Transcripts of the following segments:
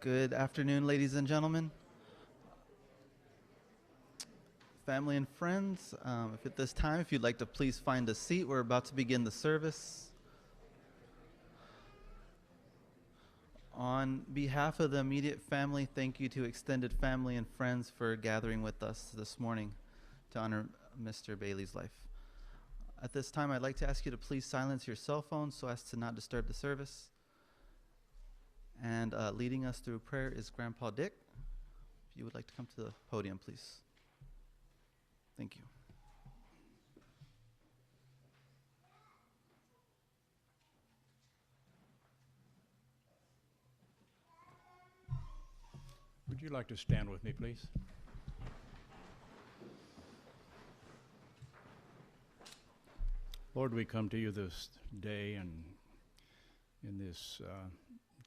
Good afternoon, ladies and gentlemen, family and friends. If at this time, if you'd like to please find a seat, we're about to begin the service. On behalf of the immediate family, thank you to extended family and friends for gathering with us this morning to honor Mr. Bailey's life. At this time, I'd like to ask you to please silence your cell phones so as to not disturb the service. And leading us through prayer is Grandpa Dick. If you would like to come to the podium, please. Thank you. Would you like to stand with me, please? Lord, we come to you this day and in this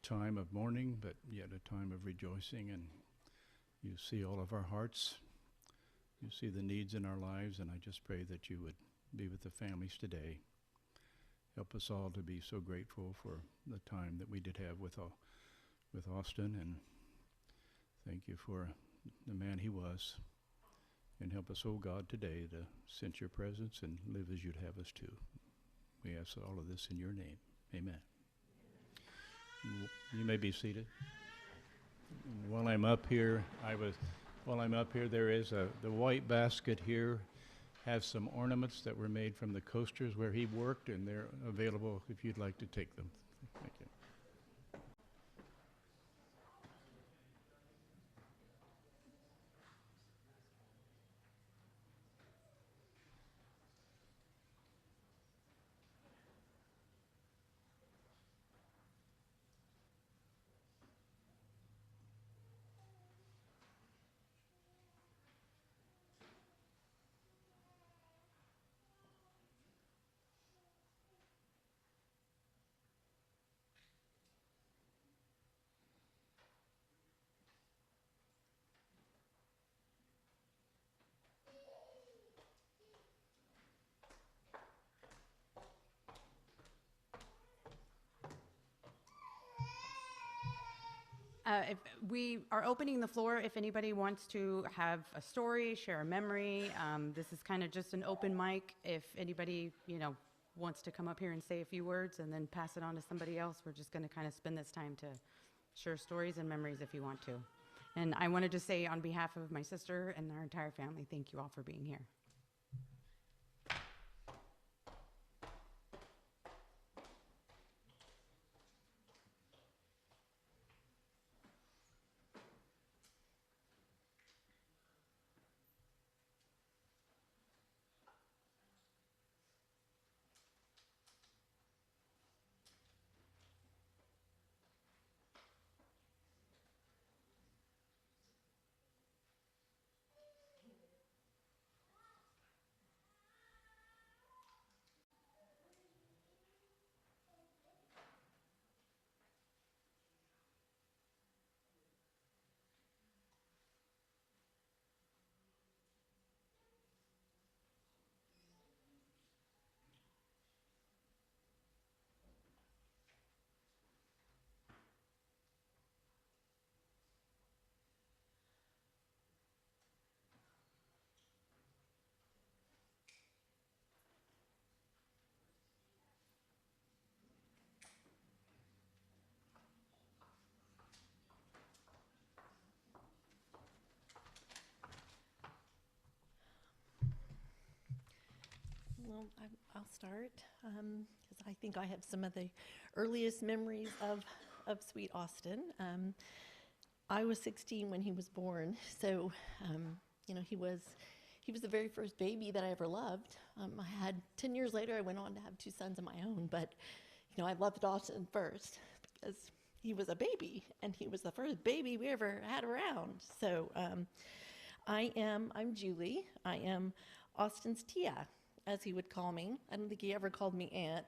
time of mourning, but yet a time of rejoicing, and you see all of our hearts. You see the needs in our lives, and I just pray that you would be with the families today. Help us all to be so grateful for the time that we did have with Austin, and thank you for the man he was. And help us, oh God, today to sense your presence and live as you'd have us to. We ask all of this in your name. Amen. You may be seated. While I'm up here, there is the white basket here has some ornaments that were made from the coasters where he worked, and they're available if you'd like to take them. Thank you. If we are opening the floor, if anybody wants to have a story, share a memory, this is kind of just an open mic. If anybody, wants to come up here and say a few words and then pass it on to somebody else, we're just going to kind of spend this time to share stories and memories if you want to. And I wanted to say on behalf of my sister and our entire family, thank you all for being here. Well, I'll start because I think I have some of the earliest memories of Sweet Austin. I was 16 when he was born, so he was the very first baby that I ever loved. I had 10 years later, I went on to have two sons of my own, but I loved Austin first because he was a baby, and he was the first baby we ever had around. So I'm Julie. I am Austin's Tia, as he would call me. I don't think he ever called me aunt.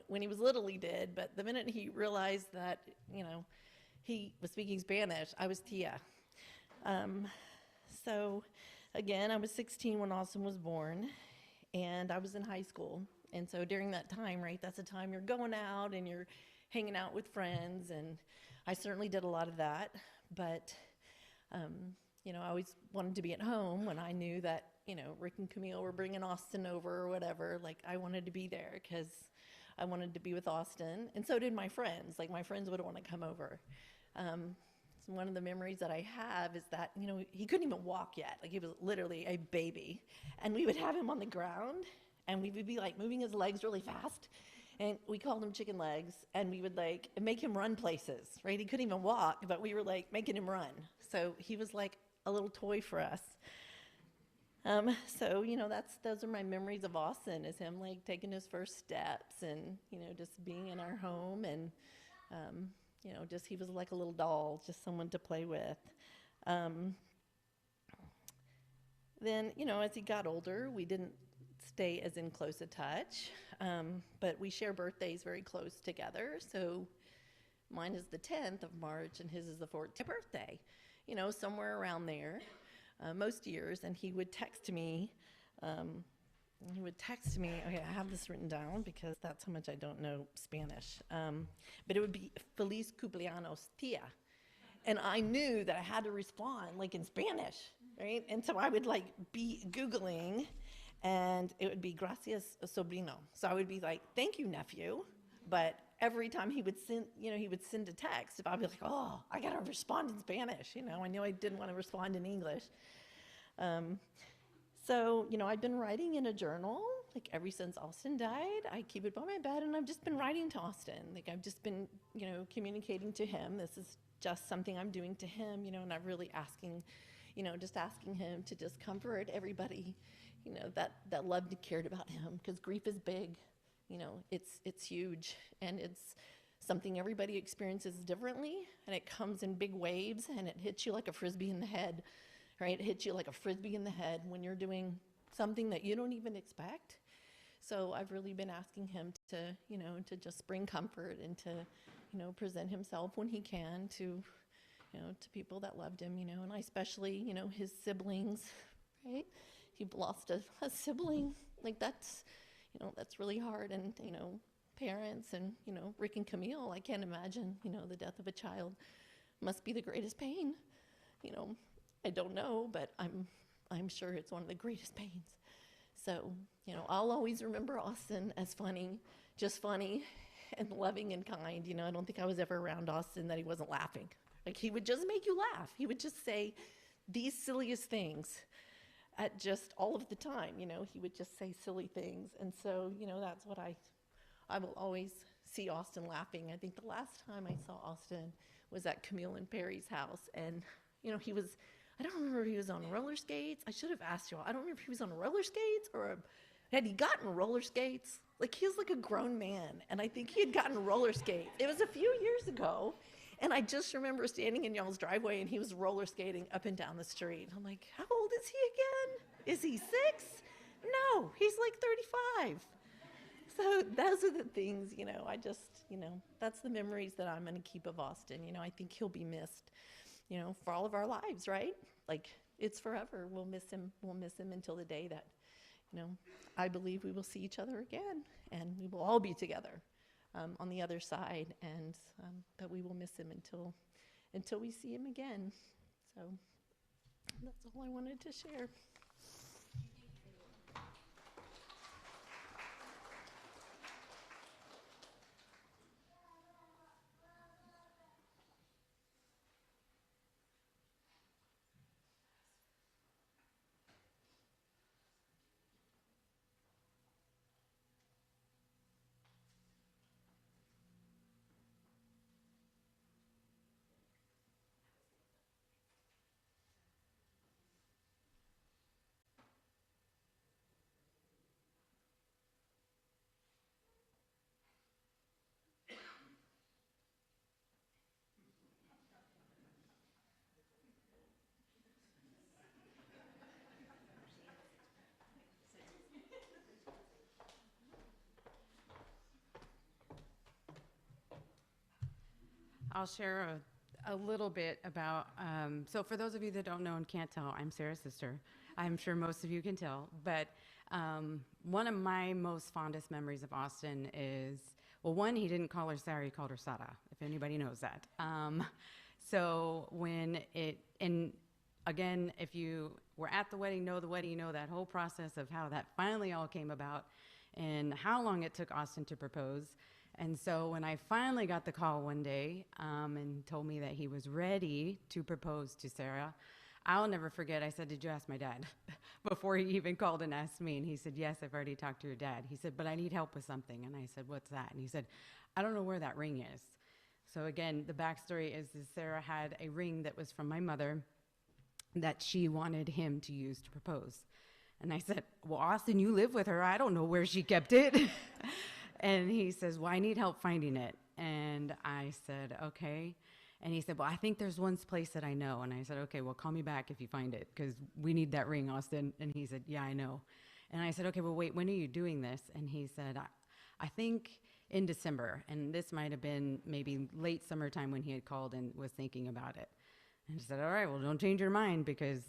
When he was little, he did, but the minute he realized that, he was speaking Spanish, I was Tia. So again, I was 16 when Austin was born, and I was in high school. And so during that time, right, that's the time you're going out and you're hanging out with friends. And I certainly did a lot of that, but I always wanted to be at home when I knew that, Rick and Camille were bringing Austin over or whatever. Like, I wanted to be there because I wanted to be with Austin, and so did my friends. Like, my friends would want to come over. So one of the memories that I have is that, he couldn't even walk yet. Like, he was literally a baby. And we would have him on the ground, and we would be, like, moving his legs really fast. And we called him chicken legs, and we would, like, make him run places, right? He couldn't even walk, but we were, like, making him run. So he was, like, a little toy for us. Those are my memories of Austin, is him, like, taking his first steps and, just being in our home. And, just he was like a little doll, just someone to play with. Then, as he got older, we didn't stay as in close a touch, but we share birthdays very close together. So mine is the 10th of March, and his is the 14th birthday, somewhere around there, most years. And he would text me. Okay, I have this written down because that's how much I don't know Spanish. But it would be Feliz cumpleaños, tía. And I knew that I had to respond, like, in Spanish, right? And so I would, like, be Googling, and it would be gracias, sobrino. So I would be like, thank you, nephew. But every time he would send a text, I'd be like, oh, I got to respond in Spanish. I knew I didn't want to respond in English. So, I've been writing in a journal, like, ever since Austin died. I keep it by my bed, and I've just been writing to Austin. Like, I've just been, communicating to him. This is just something I'm doing to him, and I'm really asking him to just comfort everybody, that loved and cared about him, because grief is big. It's huge, and it's something everybody experiences differently, and it comes in big waves, and it hits you like a frisbee in the head. Right? It hits you like a frisbee in the head when you're doing something that you don't even expect. So I've really been asking him to just bring comfort and to, present himself when he can to people that loved him, and I especially, his siblings, right? He lost a sibling. Like, that's really hard. And, parents and, Rick and Camille, I can't imagine, the death of a child must be the greatest pain. I don't know, but I'm sure it's one of the greatest pains. So, I'll always remember Austin as funny, just funny and loving and kind. I don't think I was ever around Austin that he wasn't laughing. Like, he would just make you laugh. He would just say these silliest things at just all of the time. He would just say silly things. And so, that's what I will always see Austin laughing. I think the last time I saw Austin was at Camille and Perry's house. And, I don't remember if he was on roller skates. I should have asked you all. I don't remember if he was on roller skates or had he gotten roller skates. Like, he was like a grown man, and I think he had gotten roller skates. It was a few years ago, and I just remember standing in y'all's driveway, and he was roller skating up and down the street. I'm like, how old is he again? Is he 6? No, he's like 35. So those are the things, I just, that's the memories that I'm going to keep of Austin. I think he'll be missed, for all of our lives, right? Like, it's forever. We'll miss him until the day that, I believe we will see each other again, and we will all be together on the other side, and but we will miss him until we see him again. So that's all I wanted to share. I'll share a little bit about, so for those of you that don't know and can't tell, I'm Sarah's sister. I'm sure most of you can tell, but One of my most fondest memories of Austin is, well, one, he didn't call her Sarah, he called her Sara, if anybody knows that. So when and again, if you were at the wedding, you know that whole process of how that finally all came about and how long it took Austin to propose. And so when I finally got the call one day and told me that he was ready to propose to Sarah, I'll never forget, I said, "Did you ask my dad?" Before he even called and asked me. And he said, "Yes, I've already talked to your dad." He said, "But I need help with something." And I said, "What's that?" And he said, "I don't know where that ring is." So again, the backstory is Sarah had a ring that was from my mother that she wanted him to use to propose. And I said, "Well, Austin, you live with her. I don't know where she kept it." And he says, "Well, I need help finding it." And I said, "Okay." And he said, "Well, I think there's one place that I know." And I said, "Okay, well, call me back if you find it, because we need that ring, Austin." And he said, "Yeah, I know." And I said, "Okay, well, wait, when are you doing this?" And he said, I think in December. And this might have been maybe late summertime when he had called and was thinking about it. And I said, "All right, well, don't change your mind, because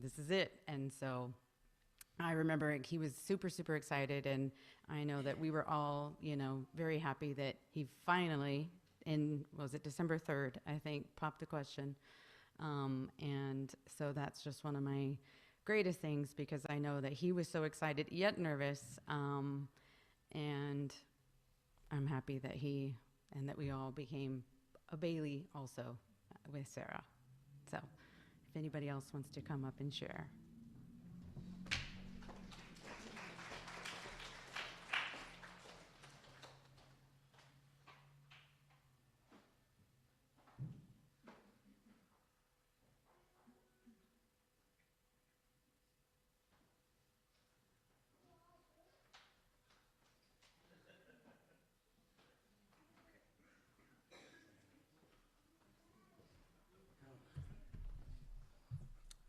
this is it." And so I remember he was super, super excited. And I know that we were all, very happy that he finally, was it December 3rd, I think, popped the question. And so that's just one of my greatest things, because I know that he was so excited yet nervous. And I'm happy that that we all became a Bailey also with Sarah. So if anybody else wants to come up and share.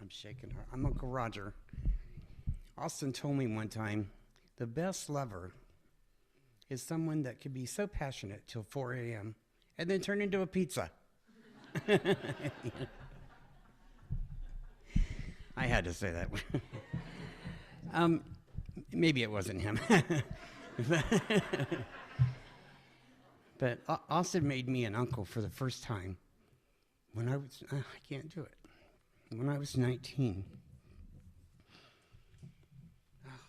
I'm shaking her. I'm Uncle Roger. Austin told me one time, the best lover is someone that could be so passionate till 4 a.m. and then turn into a pizza. I had to say that. Maybe it wasn't him. But Austin made me an uncle for the first time when I can't do it. When I was 19.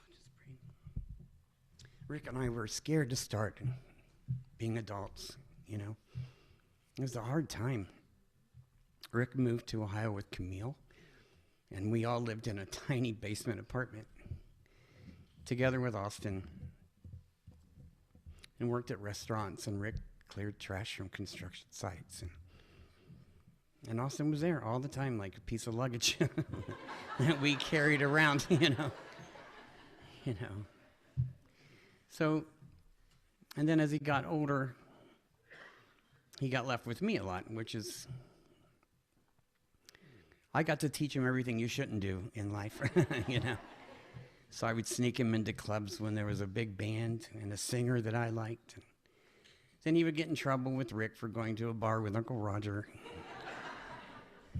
Just breathe. Rick and I were scared to start being adults, It was a hard time. Rick moved to Ohio with Camille, and we all lived in a tiny basement apartment together with Austin and worked at restaurants, and Rick cleared trash from construction sites. And Austin was there all the time, like a piece of luggage that we carried around, So, and then as he got older, he got left with me a lot, which is, I got to teach him everything you shouldn't do in life, So I would sneak him into clubs when there was a big band and a singer that I liked. Then he would get in trouble with Rick for going to a bar with Uncle Roger.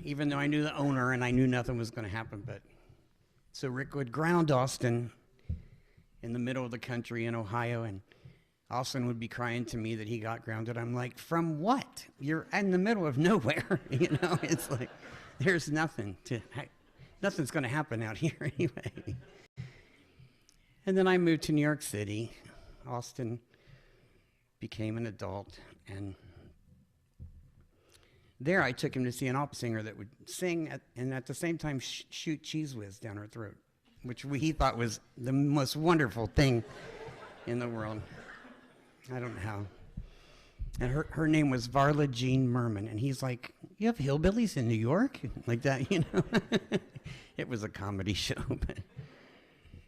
Even though I knew the owner and I knew nothing was going to happen. But so Rick would ground Austin in the middle of the country in Ohio, and Austin would be crying to me that he got grounded. I'm like, from what? You're in the middle of nowhere. It's like, there's nothing's going to happen out here anyway. And then I moved to New York City. Austin became an adult, and there I took him to see an opera singer that would sing and at the same time shoot Cheese Whiz down her throat, which he thought was the most wonderful thing in the world. I don't know how. And her name was Varla Jean Merman, and he's like, "You have hillbillies in New York?" Like that, It was a comedy show.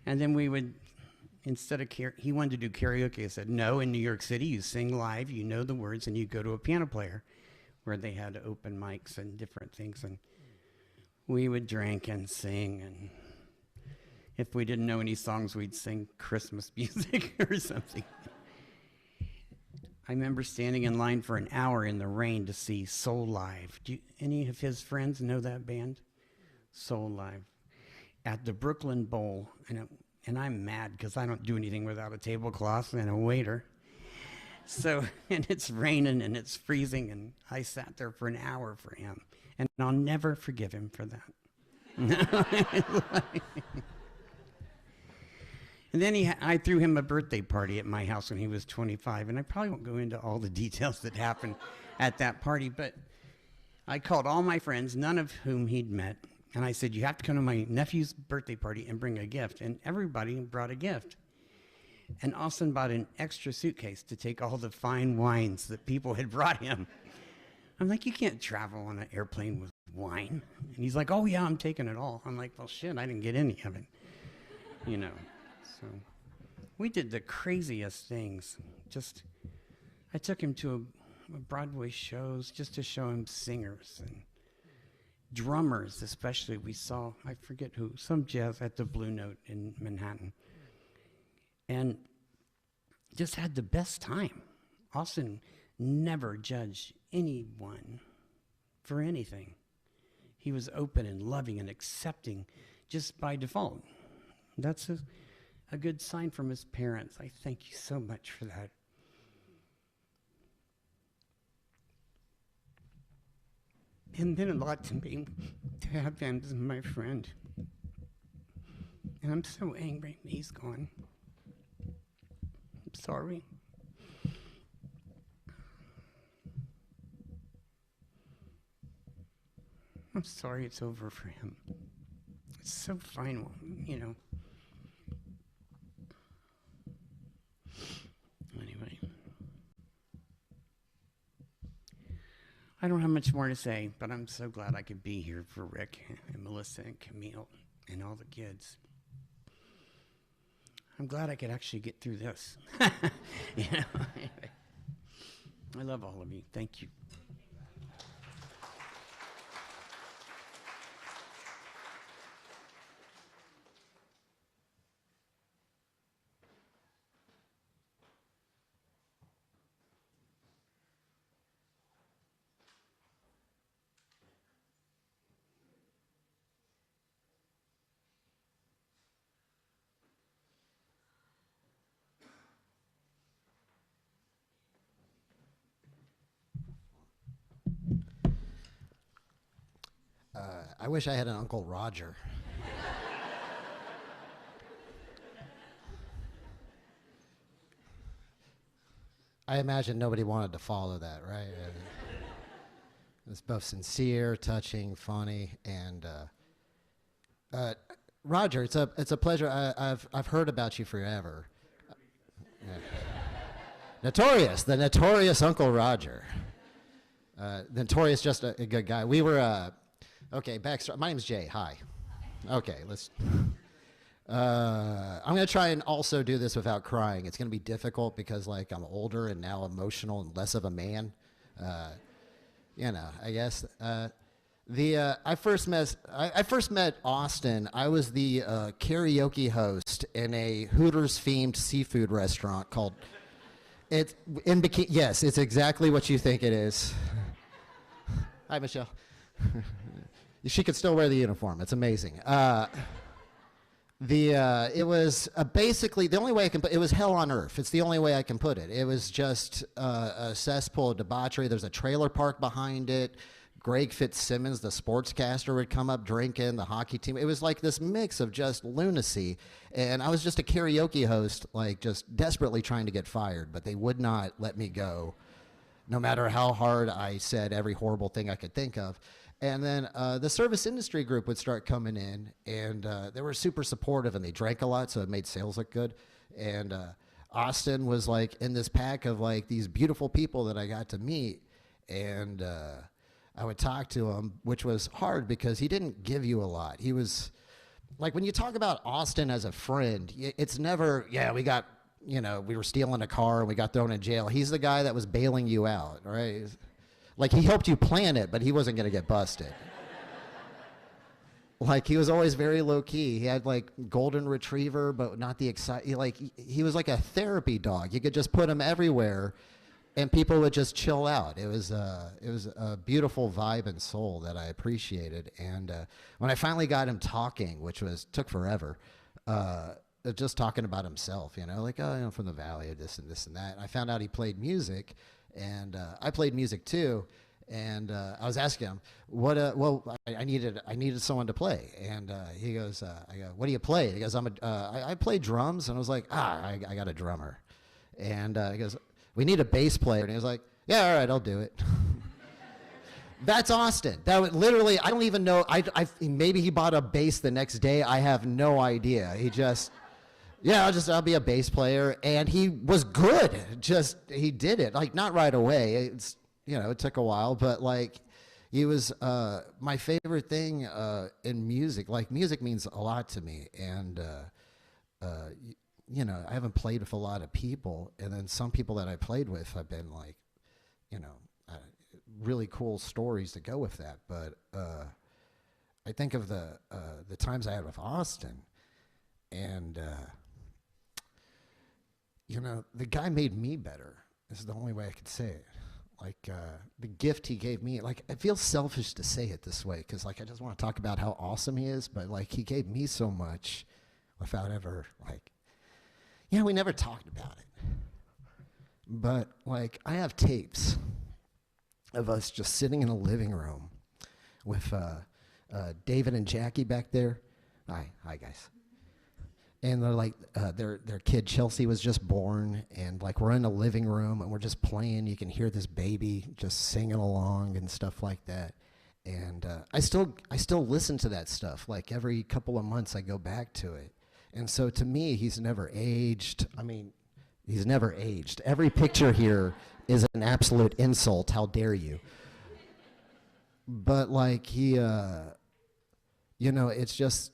And then we would, instead of he wanted to do karaoke. I said, "No, in New York City, you sing live, you know the words, and you go to a piano player," where they had open mics and different things. And we would drink and sing. And if we didn't know any songs, we'd sing Christmas music or something. I remember standing in line for an hour in the rain to see Soul Live. Do any of his friends know that band? Soul Live. At the Brooklyn Bowl. And and I'm mad because I don't do anything without a tablecloth and a waiter. So, and it's raining and it's freezing, and I sat there for an hour for him, and I'll never forgive him for that. And then I threw him a birthday party at my house when he was 25, and I probably won't go into all the details that happened at that party, but I called all my friends, none of whom he'd met, and I said, you have to come to my nephew's birthday party and bring a gift, and everybody brought a gift. And Austin bought an extra suitcase to take all the fine wines that people had brought him. I'm like, you can't travel on an airplane with wine. And he's like, oh yeah, I'm taking it all. I'm like, well shit, I didn't get any of it, you know. So we did the craziest things. I took him to a Broadway shows just to show him singers and drummers, especially. We saw, I forget who, some jazz at the Blue Note in Manhattan. And just had the best time. Austin never judged anyone for anything. He was open and loving and accepting just by default. That's a good sign from his parents. I thank you so much for that. And meant a lot to me to have him as my friend. And I'm so angry he's gone. I'm sorry. I'm sorry it's over for him. It's so fine, you know. Anyway. I don't have much more to say, but I'm so glad I could be here for Rick and Melissa and Camille and all the kids. I'm glad I could actually get through this. You know? Anyway. I love all of you. Thank you. I wish I had an Uncle Roger. I imagine nobody wanted to follow that, right? It's both sincere, touching, funny, and Roger, it's a pleasure. I've heard about you forever. Yeah. Notorious, the notorious Uncle Roger. Notorious, just a good guy. We were. Okay, backstory. My name's Jay. Hi. Okay, let's. I'm gonna try and also do this without crying. It's gonna be difficult because like I'm older and now emotional and less of a man. You know, I guess. I first met Austin. I was the karaoke host in a Hooters themed seafood restaurant called. It's in Bikini. Yes, it's exactly what you think it is. Hi, Michelle. She could still wear the uniform. It's amazing. It was basically the only way I can put it was hell on earth. It's the only way I can put it. It was just a cesspool of debauchery. There's a trailer park behind it. Greg Fitzsimmons, the sportscaster, would come up drinking, the hockey team. It was like this mix of just lunacy. And I was just a karaoke host, like just desperately trying to get fired, but they would not let me go, no matter how hard I said every horrible thing I could think of. And then the service industry group would start coming in, and they were super supportive, and they drank a lot, so it made sales look good. And Austin was like in this pack of like these beautiful people that I got to meet, and I would talk to him, which was hard because he didn't give you a lot. He was like, when you talk about Austin as a friend, it's never, yeah, we were stealing a car and we got thrown in jail. He's the guy that was bailing you out, right? Like, he helped you plan it, but he wasn't going to get busted. Like, he was always very low-key. He had, like, golden retriever, but not the like, he was like a therapy dog. You could just put him everywhere, and people would just chill out. It was a beautiful vibe and soul that I appreciated. And when I finally got him talking, which took forever, just talking about himself, like, oh, I'm from the Valley, this and this and that. And I found out he played music, and I played music too. And I was asking him, I needed someone to play. And he goes, I go, what do you play? He goes, I play drums. And I was like, I got a drummer. And he goes, we need a bass player. And he was like, yeah, all right, I'll do it. That's Austin. That was literally, I don't even know. Maybe he bought a bass the next day. I have no idea. He just, yeah, I'll be a bass player. And he was good. He did it. Like, not right away. It took a while, but like, he was my favorite thing in music. Like, music means a lot to me. And, I haven't played with a lot of people. And then some people that I played with have been like, really cool stories to go with that. But I think of the times I had with Austin, and the guy made me better. This is the only way I could say it. Like, the gift he gave me, like, it feels selfish to say it this way, because like, I just want to talk about how awesome he is, but like, he gave me so much without ever, like, we never talked about it. But like, I have tapes of us just sitting in a living room with David and Jackie back there. Hi guys. And they're like, their kid Chelsea was just born, and like, we're in a living room and we're just playing. You can hear this baby just singing along and stuff like that. And I still listen to that stuff. Like, every couple of months I go back to it. And so to me, he's never aged. I mean, he's never aged. Every picture here is an absolute insult. How dare you? But like, he, it's just,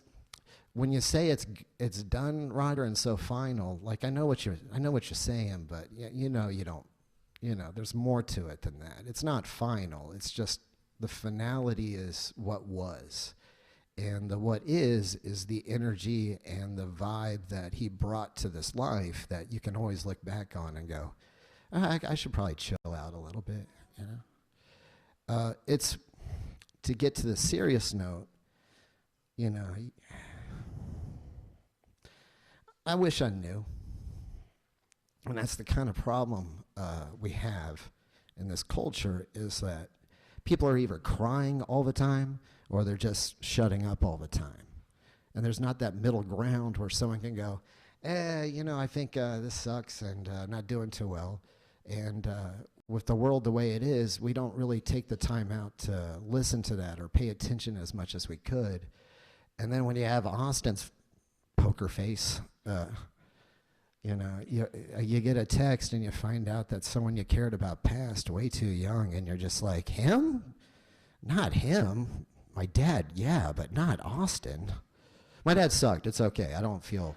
when you say it's done, Roger, and so final, like, I know what you're saying, but you don't, there's more to it than that. It's not final. It's just, the finality is what was. And the what is the energy and the vibe that he brought to this life that you can always look back on and go, I should probably chill out a little bit, It's, to get to the serious note, I wish I knew. And that's the kind of problem we have in this culture, is that people are either crying all the time or they're just shutting up all the time. And there's not that middle ground where someone can go, I think this sucks and not doing too well. And with the world the way it is, we don't really take the time out to listen to that or pay attention as much as we could. And then when you have Austin's poker face, you get a text and you find out that someone you cared about passed way too young, and you're just like, him? Not him. My dad, yeah, but not Austin. My dad sucked. It's okay. I don't feel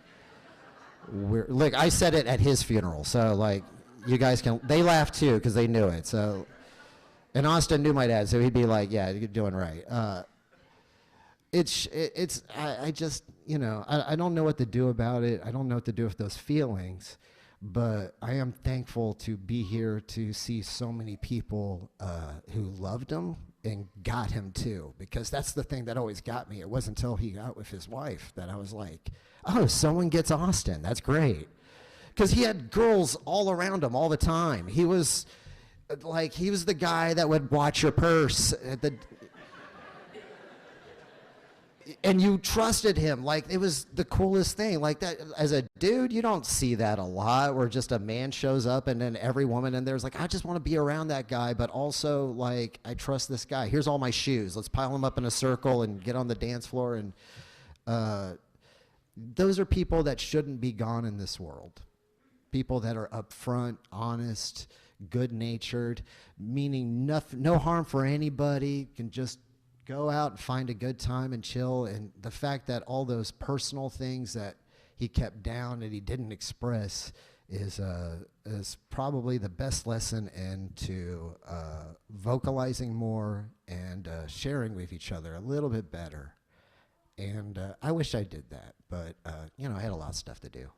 weird. Look, I said it at his funeral, so like, you guys they laughed too because they knew it. So, and Austin knew my dad, so he'd be like, yeah, you're doing right. I just, I don't know what to do about it. I don't know what to do with those feelings, but I am thankful to be here to see so many people who loved him and got him too, because that's the thing that always got me. It wasn't until he got with his wife that I was like, oh, someone gets Austin. That's great. Because he had girls all around him all the time. He was the guy that would watch your purse at the... And you trusted him. Like, it was the coolest thing. Like, that, as a dude, you don't see that a lot, where just a man shows up and then every woman in there is like, I just want to be around that guy, but also, like, I trust this guy. Here's all my shoes. Let's pile them up in a circle and get on the dance floor. And those are people that shouldn't be gone in this world. People that are upfront, honest, good-natured, meaning no harm for anybody, can just go out and find a good time and chill. And the fact that all those personal things that he kept down and he didn't express is probably the best lesson into vocalizing more and sharing with each other a little bit better. And I wish I did that, but I had a lot of stuff to do.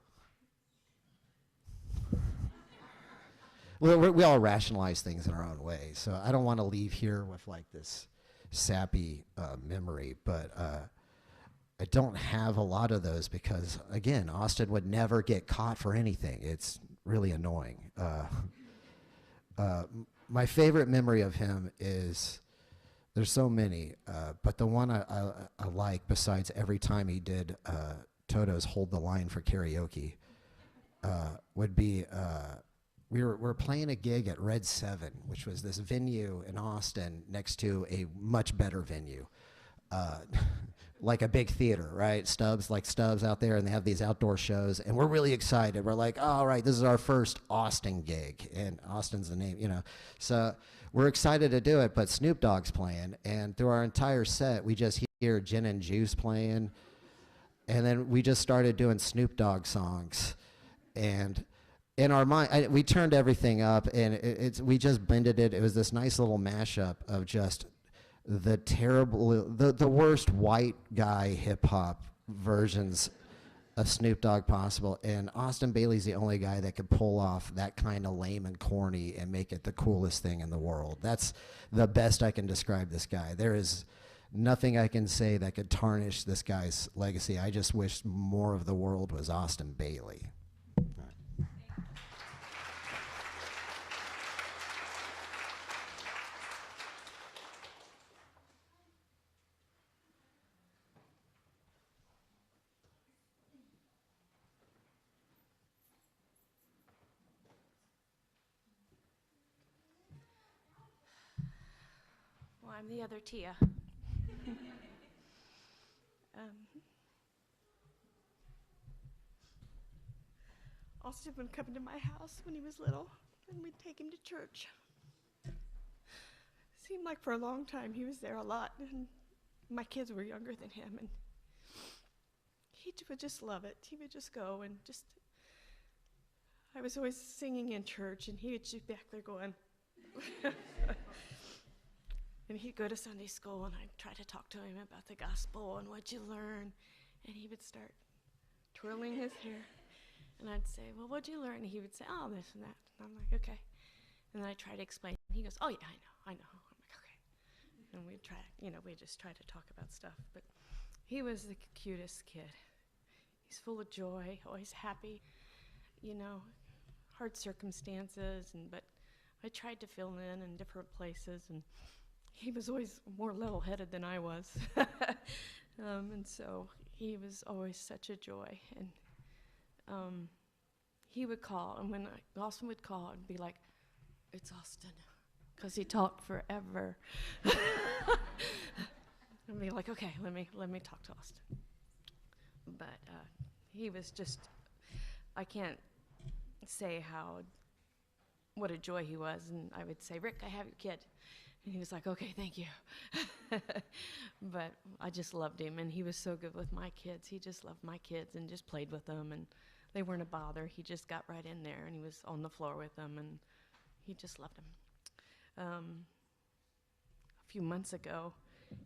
We all rationalize things in our own way, so I don't want to leave here with like this sappy memory, but I don't have a lot of those because, again, Austin would never get caught for anything. It's really annoying. My favorite memory of him is, there's so many, but the one I like, besides every time he did Toto's Hold the Line for karaoke, would be, we were playing a gig at Red 7, which was this venue in Austin next to a much better venue. Like a big theater, right? Stubbs out there, and they have these outdoor shows, and we're really excited. We're like, oh, all right, this is our first Austin gig, and Austin's the name, you know. So we're excited to do it, but Snoop Dogg's playing, and through our entire set, we just hear Gin and Juice playing, and then we just started doing Snoop Dogg songs, and in our mind, we turned everything up, and we just blended it. It was this nice little mashup of just the worst white guy hip hop versions of Snoop Dogg possible, and Austin Bailey's the only guy that could pull off that kind of lame and corny and make it the coolest thing in the world. That's the best I can describe this guy. There is nothing I can say that could tarnish this guy's legacy. I just wish more of the world was Austin Bailey. Well, I'm the other Tia. Austin would come to my house when he was little, and we'd take him to church. Seemed like for a long time he was there a lot, and my kids were younger than him, and he would just love it. He would just go and just, I was always singing in church, and he would just be back there going, and he'd go to Sunday school, and I'd try to talk to him about the gospel and what'd you learn, and he would start twirling his hair, and I'd say, well, what'd you learn? And he would say, oh, this and that, and I'm like, okay, and then I try to explain, and he goes, oh yeah, I know, I'm like, okay, and we'd try, we just try to talk about stuff, but he was the cutest kid. He's full of joy, always happy, hard circumstances, but I tried to fill in different places, and he was always more level-headed than I was. And so he was always such a joy. And he would call, and when Austin would call, I'd be like, it's Austin, because he talked forever. I'd be like, okay, let me talk to Austin. But he was just, I can't say what a joy he was. And I would say, Rick, I have your kid. And he was like, okay, thank you. But I just loved him, and he was so good with my kids. He just loved my kids and just played with them, and they weren't a bother. He just got right in there, and he was on the floor with them, and he just loved them. A few months ago,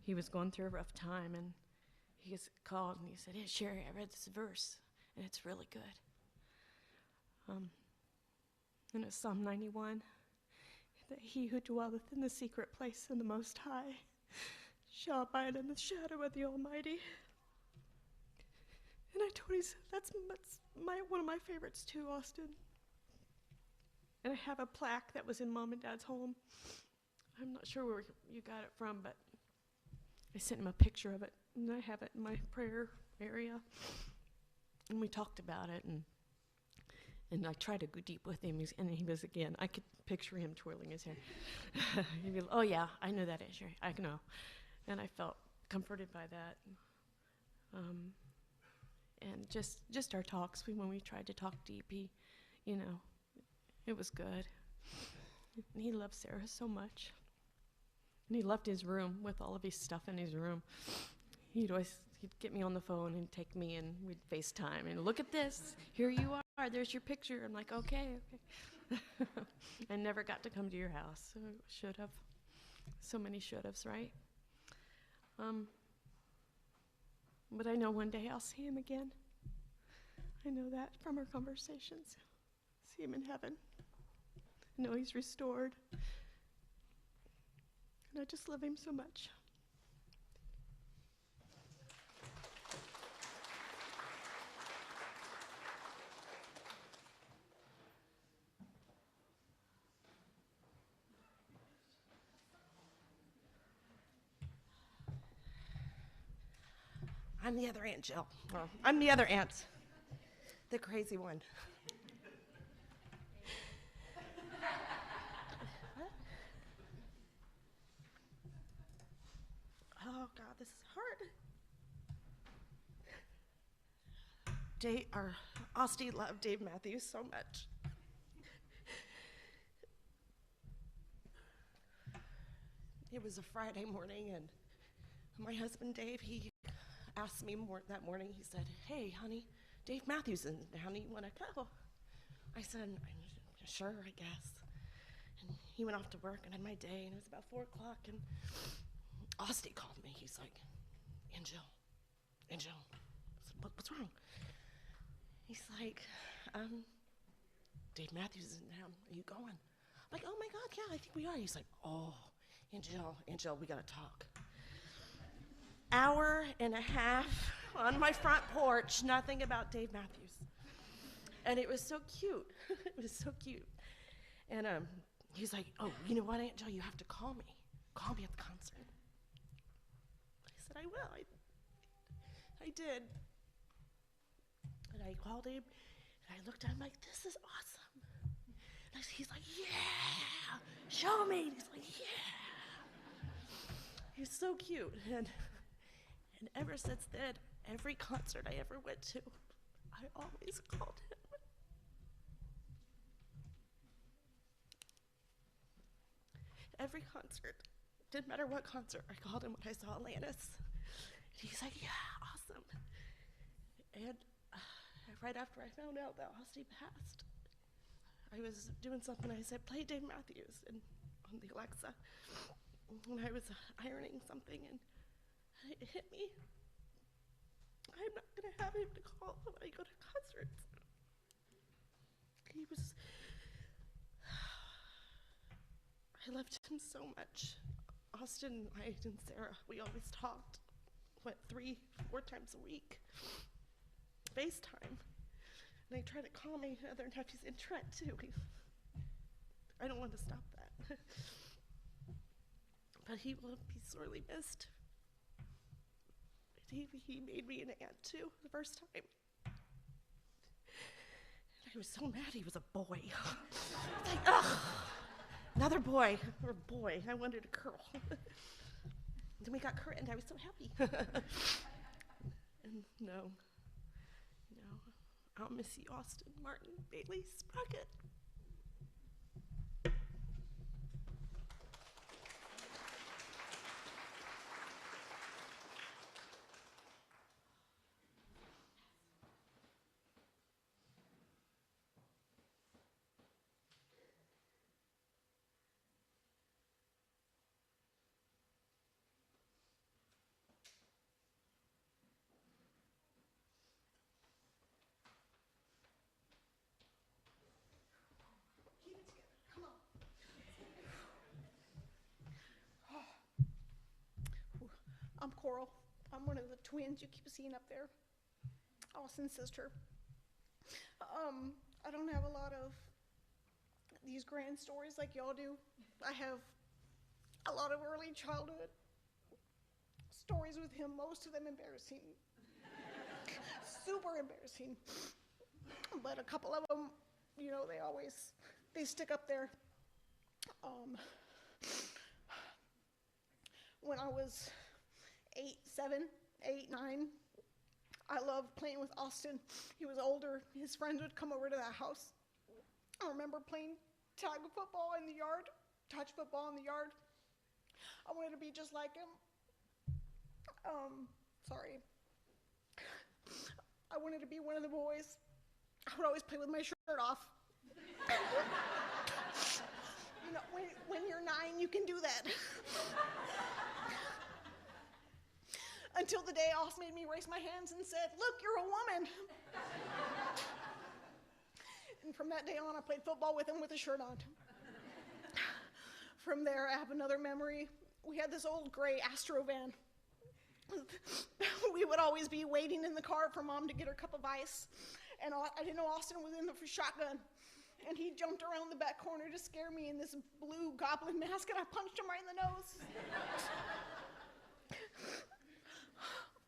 he was going through a rough time, and he just called, and he said, hey, Sherry, I read this verse, and it's really good. And it's Psalm 91. That he who dwelleth in the secret place of the Most High shall abide in the shadow of the Almighty. And I told him, that's one of my favorites too, Austin. And I have a plaque that was in Mom and Dad's home. I'm not sure where you got it from, but I sent him a picture of it, and I have it in my prayer area. And we talked about it, and I tried to go deep with him, and he was, again, I could picture him twirling his hair. He'd be, oh yeah, I know that is, I know. And I felt comforted by that. And just our talks, when we tried to talk deep, it was good. And he loved Sarah so much. And he loved his room with all of his stuff in his room. He'd get me on the phone and take me, and we'd FaceTime and look at this. Here you are. There's your picture. I'm like, okay. I never got to come to your house. So should have. So many should haves, right? But I know one day I'll see him again. I know that from our conversations. See him in heaven. I know he's restored. And I just love him so much. I'm the other Aunt Jill. Well, I'm the other aunt, the crazy one. Oh God, this is hard. Osti loved Dave Matthews so much. It was a Friday morning, and my husband Dave, he asked me that morning, he said, "Hey, honey, Dave Matthews is in town, you wanna go?" I said, "Sure, I guess." And he went off to work, and I had my day, and it was about 4 o'clock, and Osti called me. He's like, Angel. I said, what's wrong? He's like, Dave Matthews is in town. Are you going? I'm like, oh my God, yeah, I think we are. He's like, oh, Angel, we gotta talk. Hour and a half on my front porch, nothing about Dave Matthews. And it was so cute. It was so cute. And he's like, oh, you know what, Angel, you have to call me. Call me at the concert. I said, I will. I did. And I called him, and I looked at him like, this is awesome. And he's like, yeah, show me. And he's like, yeah. He's so cute. And ever since then, every concert I ever went to, I always called him. Every concert, didn't matter what concert, I called him when I saw Alanis. And he's like, yeah, awesome. And right after I found out that Osti passed, I was doing something, I said, play Dave Matthews on the Alexa. And I was ironing something, and it hit me. I'm not gonna have him to call when I go to concerts. I loved him so much. Austin, I, and Sarah, we always talked, 3-4 times a week. FaceTime. And I try to call my other nephews in Trent too. I don't want to stop that. But he will be sorely missed. He made me an aunt too, the first time. And I was so mad he was a boy. It's like, ugh, another boy, or boy. I wanted a girl. Then we got curtained, I was so happy. And no, I'll miss you, Austin, Martin, Bailey, Sprocket. I'm Coral. I'm one of the twins you keep seeing up there. Austin's sister. I don't have a lot of these grand stories like y'all do. I have a lot of early childhood stories with him, most of them embarrassing. Super embarrassing. But a couple of them, they stick up there. When I was 8, 9. I loved playing with Austin. He was older. His friends would come over to that house. I remember playing tag football in the yard, touch football in the yard. I wanted to be just like him. I wanted to be one of the boys. I would always play with my shirt off. When you're 9, you can do that. Until the day Oz made me raise my hands and said, look, you're a woman. And from that day on, I played football with him with a shirt on. From there, I have another memory. We had this old gray Astro van. We would always be waiting in the car for Mom to get her cup of ice. And I didn't know Austin was in the shotgun. And he jumped around the back corner to scare me in this blue goblin mask, and I punched him right in the nose.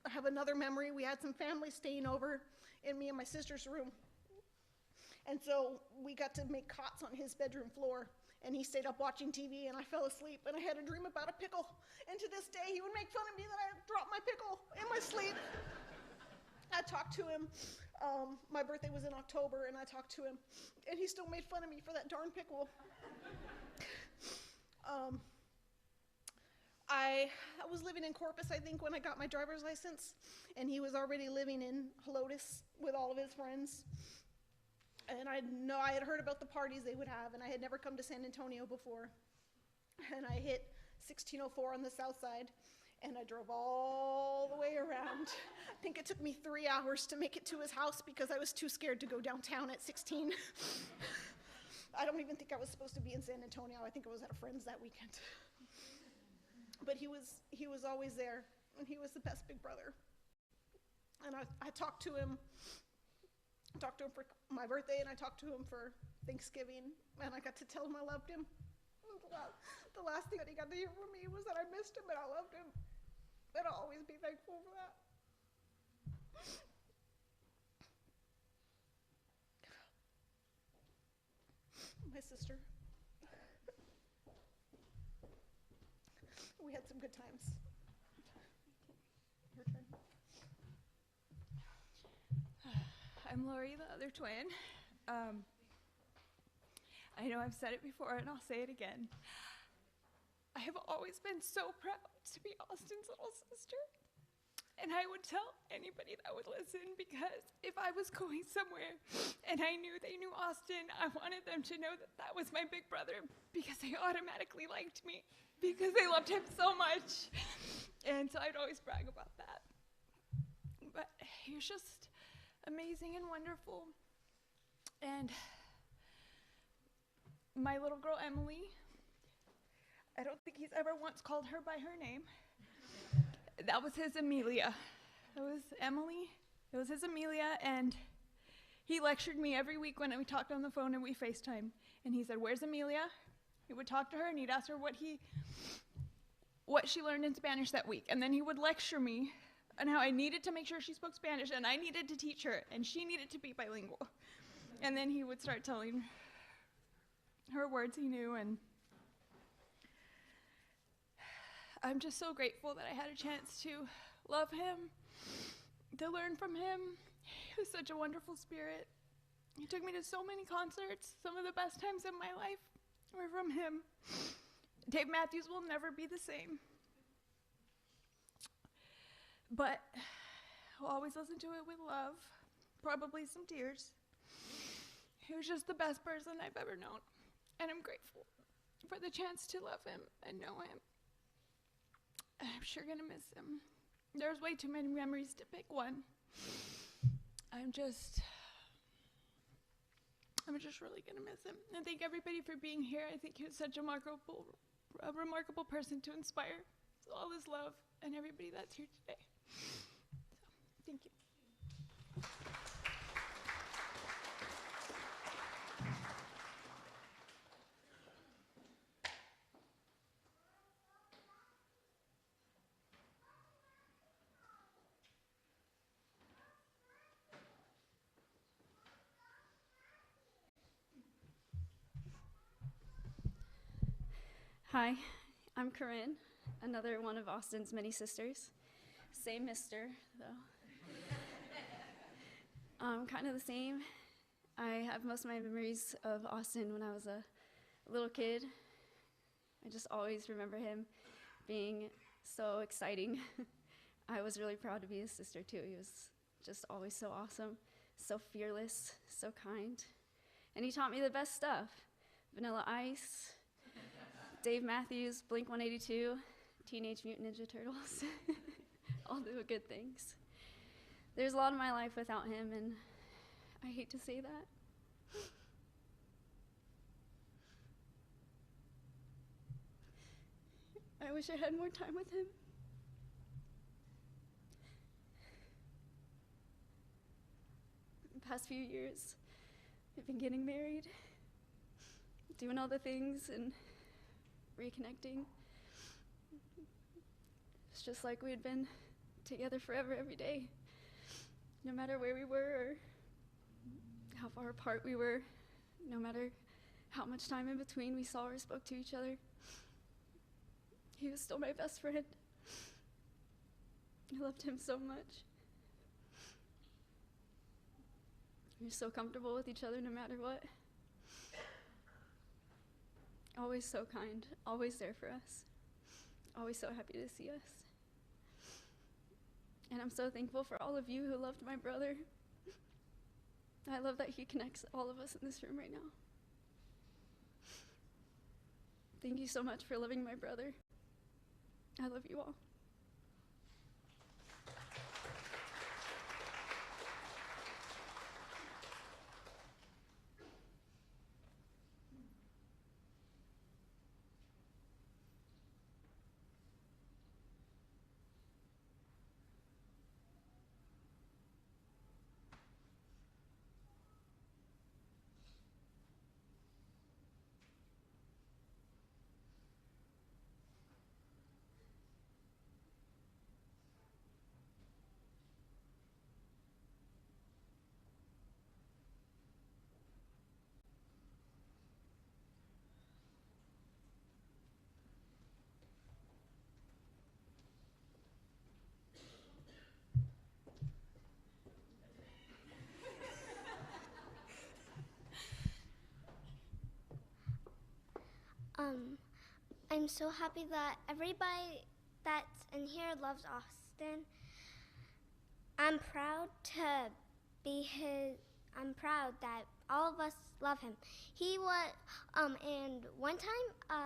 have another memory. We had some family staying over in me and my sister's room. And so we got to make cots on his bedroom floor, and he stayed up watching TV, and I fell asleep, and I had a dream about a pickle. And to this day, he would make fun of me that I dropped my pickle in my sleep. I talked to him. My birthday was in October, and I talked to him, and he still made fun of me for that darn pickle. I was living in Corpus, I think, when I got my driver's license, and he was already living in Helotes with all of his friends. And I had heard about the parties they would have, and I had never come to San Antonio before. And I hit 1604 on the south side, and I drove all the way around. I think it took me 3 hours to make it to his house because I was too scared to go downtown at 16. I don't even think I was supposed to be in San Antonio. I think I was at a friend's that weekend. But he was always there, and he was the best big brother. And I talked to him for my birthday, and I talked to him for Thanksgiving, and I got to tell him I loved him. The last thing that he got to hear from me was that I missed him and I loved him. And I'll always be thankful for that. My sister. We had some good times. Your turn. I'm Lori, the other twin. I know I've said it before and I'll say it again. I have always been so proud to be Austin's little sister. And I would tell anybody that would listen, because if I was going somewhere and I knew they knew Austin, I wanted them to know that that was my big brother, because they automatically liked me, because they loved him so much. And so I'd always brag about that. But he was just amazing and wonderful. And my little girl, Emily, I don't think he's ever once called her by her name. That was his Amelia. It was Emily. It was his Amelia, and he lectured me every week when we talked on the phone and we FaceTime. And he said, "Where's Amelia?" He would talk to her, and he'd ask her what she learned in Spanish that week. And then he would lecture me on how I needed to make sure she spoke Spanish, and I needed to teach her, and she needed to be bilingual. And then he would start telling her words he knew, and I'm just so grateful that I had a chance to love him, to learn from him. He was such a wonderful spirit. He took me to so many concerts. Some of the best times in my life were from him. Dave Matthews will never be the same. But I'll always listen to it with love, probably some tears. He was just the best person I've ever known, and I'm grateful for the chance to love him and know him. I'm sure gonna miss him. There's way too many memories to pick one. I'm just really gonna miss him. And thank everybody for being here. I think he was such a remarkable person to inspire. So all this love and everybody that's here today. So, thank you. Hi, I'm Corinne, another one of Austin's many sisters. Same mister, though. Kind of the same. I have most of my memories of Austin when I was a little kid. I just always remember him being so exciting. I was really proud to be his sister, too. He was just always so awesome, so fearless, so kind. And he taught me the best stuff. Vanilla Ice, Dave Matthews, Blink-182, Teenage Mutant Ninja Turtles, all the good things. There's a lot of my life without him, and I hate to say that. I wish I had more time with him. The past few years, we've been getting married, doing all the things, and reconnecting. It's just like we had been together forever every day. No matter where we were or how far apart we were, no matter how much time in between we saw or spoke to each other, he was still my best friend. I loved him so much. We were so comfortable with each other no matter what. Always so kind, always there for us, always so happy to see us. And I'm so thankful for all of you who loved my brother. I love that he connects all of us in this room right now. Thank you so much for loving my brother. I love you all. I'm so happy that everybody that's in here loves Austin. I'm proud to be his. I'm proud that all of us love him. He was, and one time,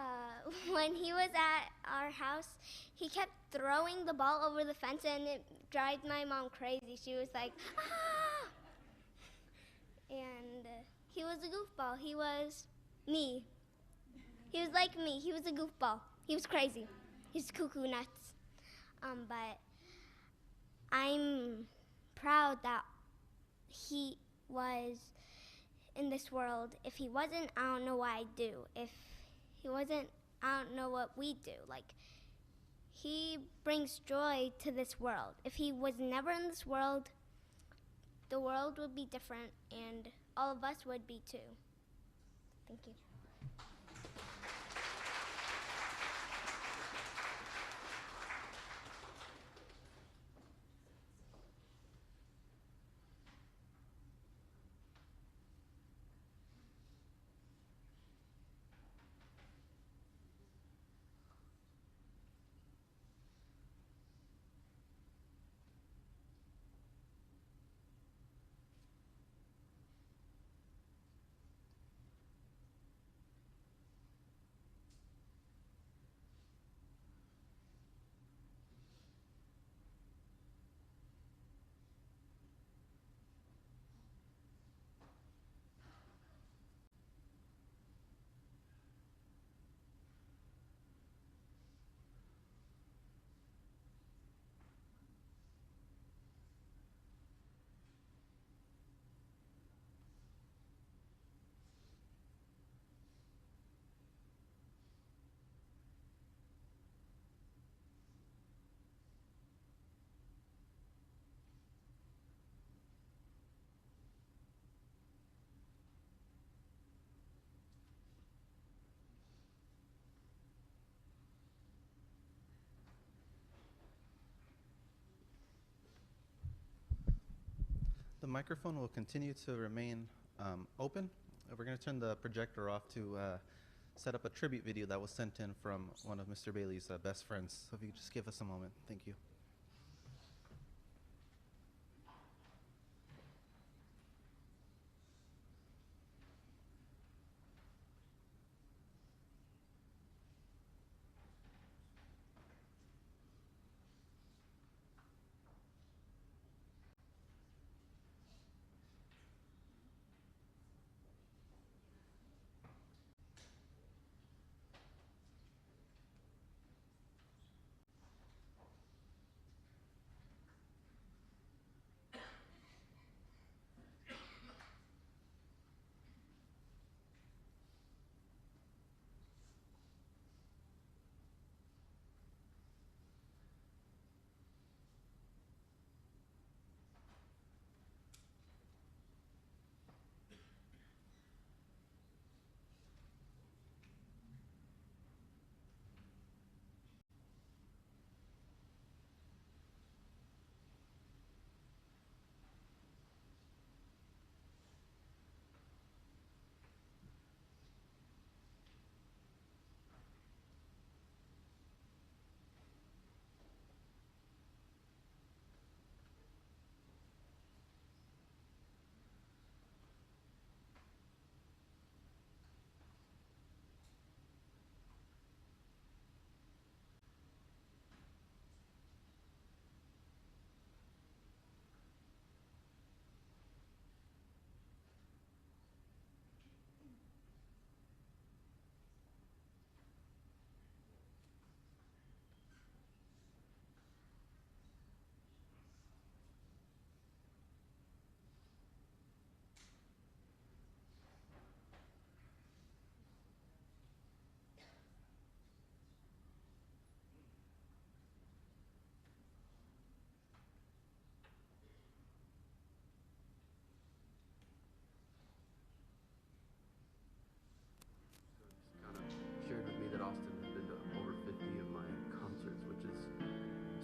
when he was at our house, he kept throwing the ball over the fence, and it drives my mom crazy. She was like, ah! And he was a goofball. He was me. He was like me. He was a goofball. He was crazy. He was cuckoo nuts. But I'm proud that he was in this world. If he wasn't, I don't know what I'd do. If he wasn't, I don't know what we'd do. Like, he brings joy to this world. If he was never in this world, the world would be different, and all of us would be too. Thank you. The microphone will continue to remain open. We're going to turn the projector off to set up a tribute video that was sent in from one of Mr. Bailey's best friends. So if you could just give us a moment. Thank you.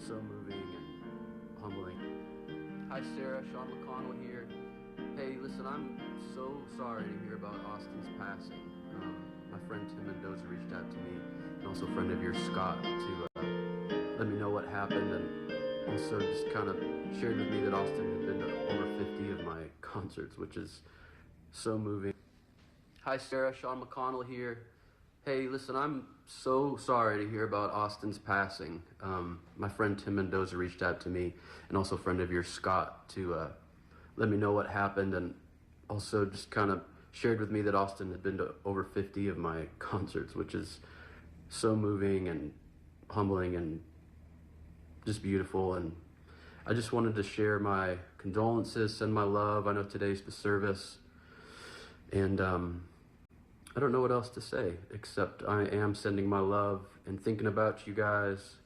so moving and humbling. Hi Sarah, Sean McConnell here. Hey, listen, I'm so sorry to hear about Austin's passing. My friend Tim Mendoza reached out to me, and also a friend of yours, Scott, to let me know what happened, and also just kind of shared with me that Austin had been to over 50 of my concerts, which is so moving. Hi Sarah, Sean McConnell here. Hey, listen, I'm so sorry to hear about Austin's passing. My friend Tim Mendoza reached out to me, and also a friend of yours, Scott, to let me know what happened, and also just kind of shared with me that Austin had been to over 50 of my concerts, which is so moving and humbling and just beautiful. And I just wanted to share my condolences, send my love. I know today's the service, and I don't know what else to say, except I am sending my love and thinking about you guys,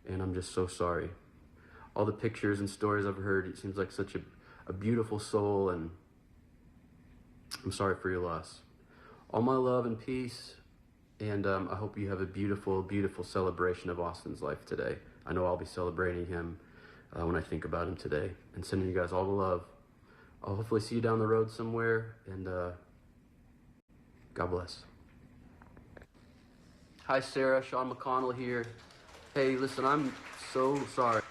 and I'm just so sorry. All the pictures and stories I've heard, it seems like such a beautiful soul, and I'm sorry for your loss. All my love and peace, and I hope you have a beautiful, beautiful celebration of Austin's life today. I know I'll be celebrating him when I think about him today, and sending you guys all the love. I'll hopefully see you down the road somewhere, and God bless. Hi Sarah, Sean McConnell here. Hey, listen, I'm so sorry.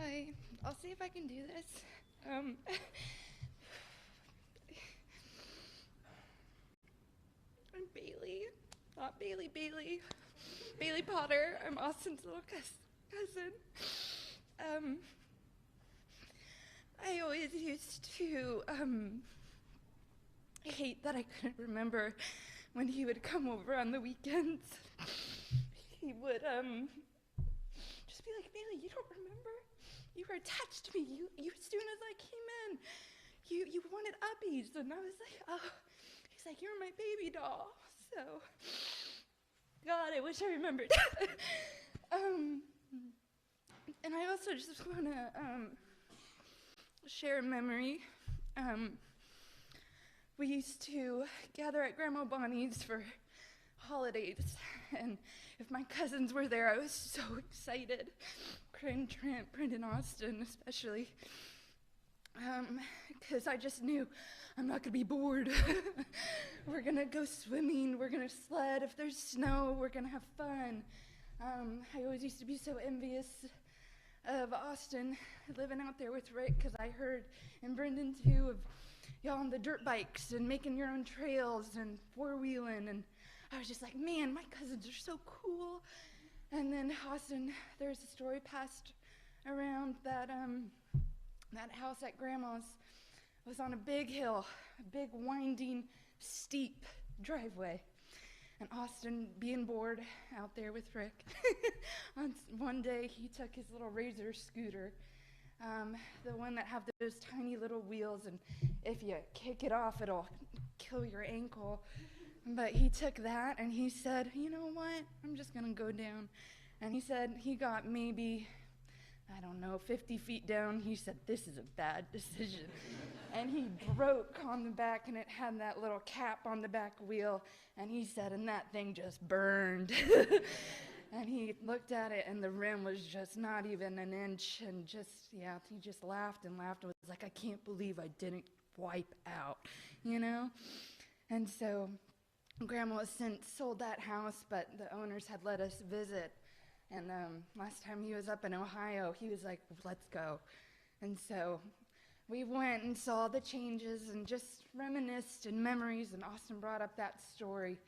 Hi, I'll see if I can do this. I'm Bailey, not Bailey Bailey. Bailey Potter. I'm Austin's little cousin. I always used to hate that I couldn't remember when he would come over on the weekends. He would just be like, Bailey, you don't remember? You were attached to me. You as soon as I came in, you wanted uppies, and I was like, oh. He's like, you're my baby doll. So, God, I wish I remembered. And I also just want to share a memory. We used to gather at Grandma Bonnie's for holidays, and if my cousins were there, I was so excited. Crane, Trent, Brendan, Austin especially, because I just knew I'm not going to be bored. We're going to go swimming, we're going to sled. If there's snow, we're going to have fun. I always used to be so envious of Austin living out there with Rick, because I heard, and Brendan too, of y'all on the dirt bikes and making your own trails and four-wheeling, and I was just like, man, my cousins are so cool. And then Austin, there's a story passed around that that house at Grandma's was on a big hill, a big winding, steep driveway. And Austin, being bored out there with Rick, one day he took his little Razor scooter, the one that have those tiny little wheels, and if you kick it off, it'll kill your ankle. But he took that and he said, you know what, I'm just gonna go down. And he said he got maybe, I don't know, 50 feet down. He said, this is a bad decision. And he broke on the back, and it had that little cap on the back wheel. And he said, and that thing just burned. And he looked at it, and the rim was just not even an inch. And just, yeah, he just laughed and laughed and was like, I can't believe I didn't wipe out, you know? And so Grandma has since sold that house, but the owners had let us visit. And last time he was up in Ohio, he was like, let's go. And so we went and saw the changes and just reminisced and memories, and Austin brought up that story.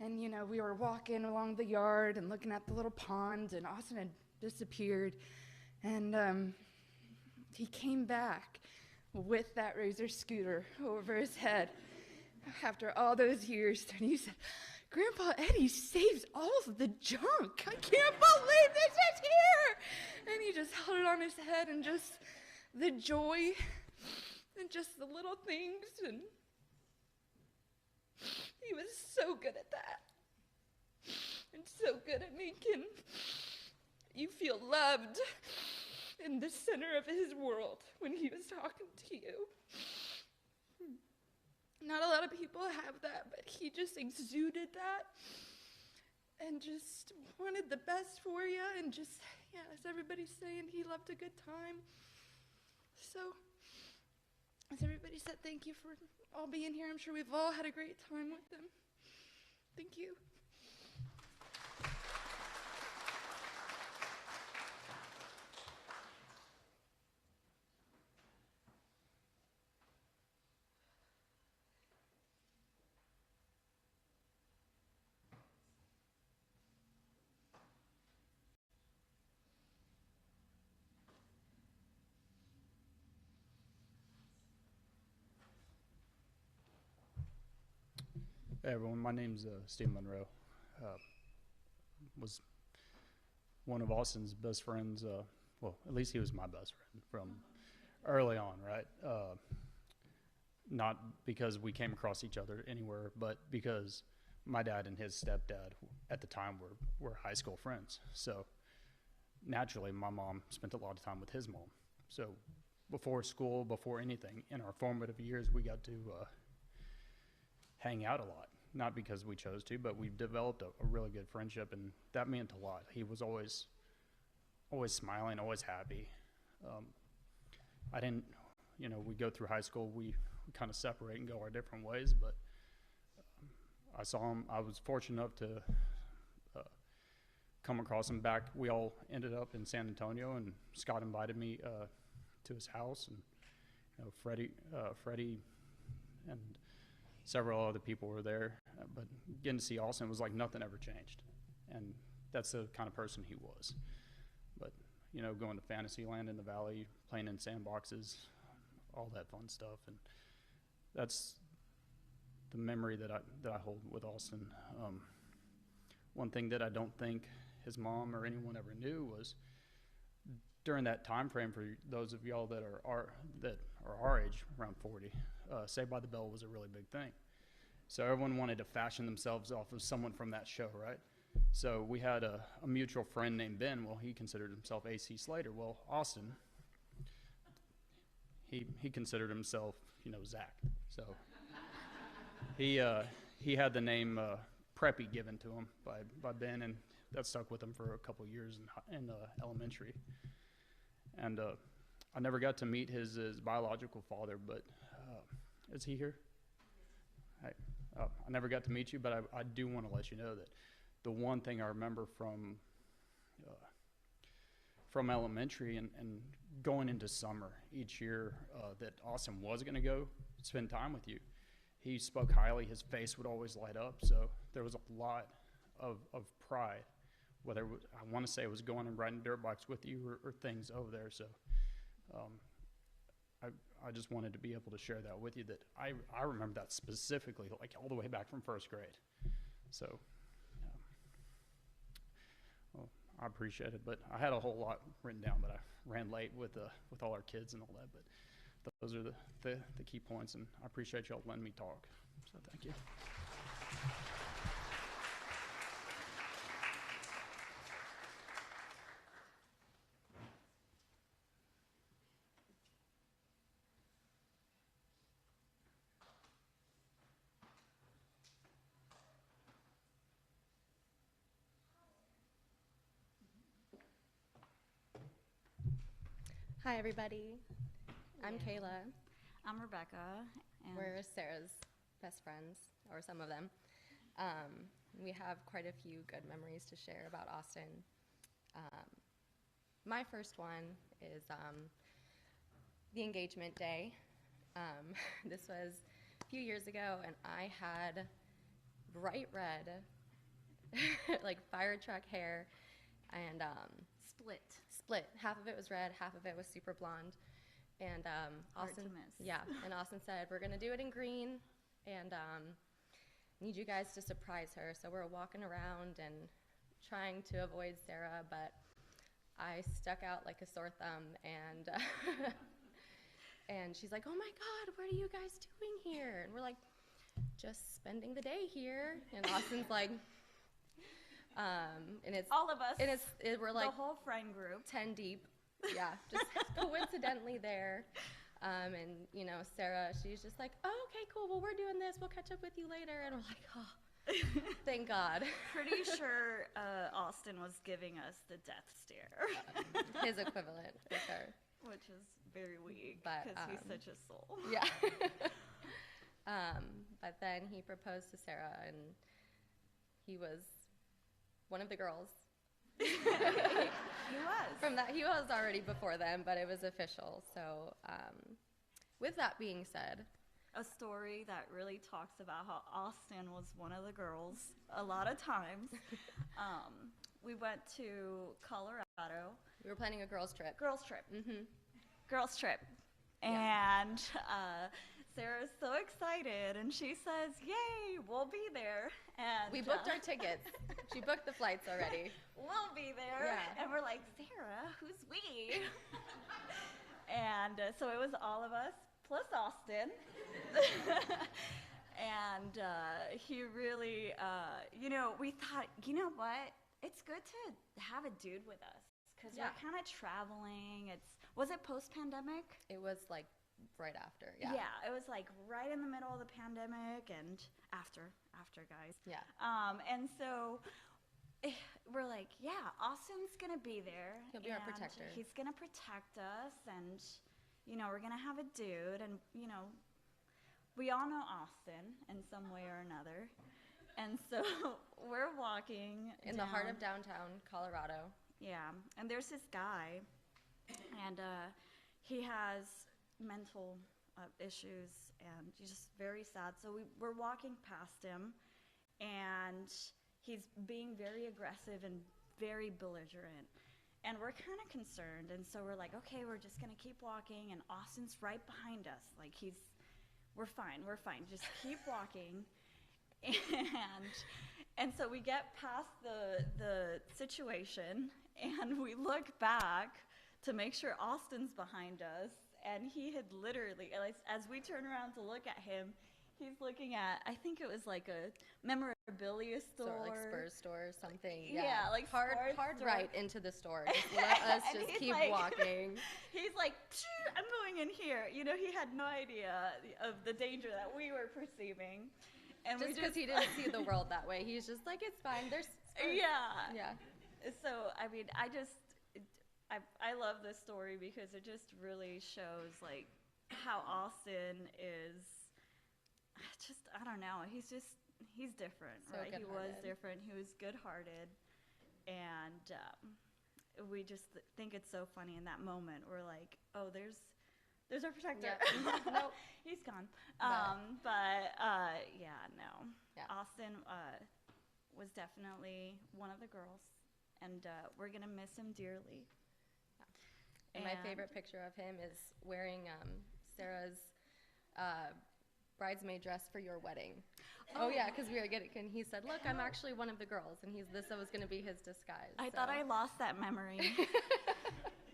And, you know, we were walking along the yard and looking at the little pond, and Austin had disappeared. And he came back with that Razor scooter over his head after all those years. And he said, "Grandpa Eddie saves all of the junk. I can't believe this is here." And he just held it on his head, and just the joy and just the little things. And he was so good at that, and so good at making you feel loved in the center of his world when he was talking to you. Not a lot of people have that, but he just exuded that and just wanted the best for you, and just, yeah, as everybody's saying, he loved a good time. So, as everybody said, thank you for all being here. I'm sure we've all had a great time with them. Thank you. Hey everyone, my name's Steve Monroe. Was one of Austin's best friends, well, at least he was my best friend from early on, right? Not because we came across each other anywhere, but because my dad and his stepdad at the time were high school friends. So naturally, my mom spent a lot of time with his mom. So before school, before anything, in our formative years, we got to hang out a lot. Not because we chose to, but we've developed a really good friendship, and that meant a lot. He was always smiling, always happy. I didn't, you know, we go through high school, we kind of separate and go our different ways, but I saw him. I was fortunate enough to come across him back. We all ended up in San Antonio, and Scott invited me to his house, and you know, Freddie and several other people were there, but getting to see Austin was like nothing ever changed, and that's the kind of person he was. But you know, going to Fantasyland in the Valley, playing in sandboxes, all that fun stuff, and that's the memory that I hold with Austin. One thing that I don't think his mom or anyone ever knew was during that time frame, for those of y'all that are our age, around 40, Saved by the Bell was a really big thing. So everyone wanted to fashion themselves off of someone from that show, right? So we had a mutual friend named Ben. Well, he considered himself A.C. Slater. Well, Austin, he considered himself, you know, Zach. So he had the name Preppy given to him by Ben, and that stuck with him for a couple of years in elementary. And I never got to meet his biological father, but is he here? I never got to meet you, but I do want to let you know that the one thing I remember from elementary and going into summer each year that Austin was going to go spend time with you, he spoke highly. His face would always light up. So there was a lot of pride, whether I want to say it was going and riding dirt bikes with you or things over there. So I just wanted to be able to share that with you, that I remember that specifically, like all the way back from first grade. So well, I appreciate it, but I had a whole lot written down, but I ran late with all our kids and all that. But those are the key points, and I appreciate y'all letting me talk. So thank you. Hi, everybody. I'm Kayla. I'm Rebecca. And We're Sarah's best friends, or some of them. We have quite a few good memories to share about Austin. My first one is the engagement day. This was a few years ago, and I had bright red, like fire truck hair, and split. Half of it was red, half of it was super blonde. And Hard to Austin, miss. yeah, and Austin said, we're gonna do it in green, and need you guys to surprise her. So we're walking around and trying to avoid Sarah, but I stuck out like a sore thumb, and and she's like, oh my God, what are you guys doing here? And we're like, just spending the day here. And Austin's like, and it's All of us. and we're like the whole friend group. 10 deep. Yeah, just coincidentally there. And, you know, Sarah, she's just like, oh, okay, cool. Well, we're doing this. We'll catch up with you later. And we're like, oh, thank God. Pretty sure Austin was giving us the death stare. His equivalent, for sure. Which is very weak, But, because he's such a soul. Yeah. But then he proposed to Sarah, and he was one of the girls. He was. From that, he was already before then, but it was official. So, with that being said, A story that really talks about how Austin was one of the girls a lot of times. We went to Colorado. we were planning a girls' trip. Girls trip. Mm-hmm. Girls trip. Yeah. And Sarah's so excited, and she says, "Yay, we'll be there." And We booked our tickets. She booked the flights already. We'll be there. Yeah. And we're like, "Sarah, who's we?" And so it was all of us plus Austin. And he really, we thought, you know what? It's good to have a dude with us because Yeah. we're kind of traveling. Was it post-pandemic? It was like right after. Yeah. Yeah, it was like right in the middle of the pandemic and after, guys. Yeah. And so we're like, yeah, Austin's gonna be there. He'll be our and protector. He's gonna protect us, and we're gonna have a dude, and we all know Austin in some way or another. And so we're walking In the heart down- of downtown Colorado. Yeah, and there's this guy, and he has mental issues, and he's just very sad. So we're walking past him, and he's being very aggressive and very belligerent. And we're kind of concerned, and so we're like, okay, we're just gonna keep walking, and Austin's right behind us. Like we're fine, just keep walking. And so we get past the situation, and we look back to make sure Austin's behind us, and he had literally, as we turn around to look at him, he's looking at, I think it was like a memorabilia store. Sort of like Spurs store or something. Yeah, like hard sports store. right into the store. Just let us And just he's keep like- walking. He's like, I'm going in here. He had no idea of the danger that we were perceiving. And Just because he didn't see the world that way. He's just like, it's fine. There's Spurs. Yeah. Yeah. So, I mean, I love this story because it just really shows, like, how Austin is I don't know. He's different, So right? He was good-hearted. different. He was good-hearted. And we just think it's so funny in that moment. We're like, oh, there's our protector. Yeah. Nope. He's gone. But- No. Yeah. Austin was definitely one of the girls, and we're going to miss him dearly. And my favorite picture of him is wearing Sarah's bridesmaid dress for your wedding. Oh, yeah, because we were getting, and he said, look, I'm actually one of the girls, and this was going to be his disguise. I thought I lost that memory,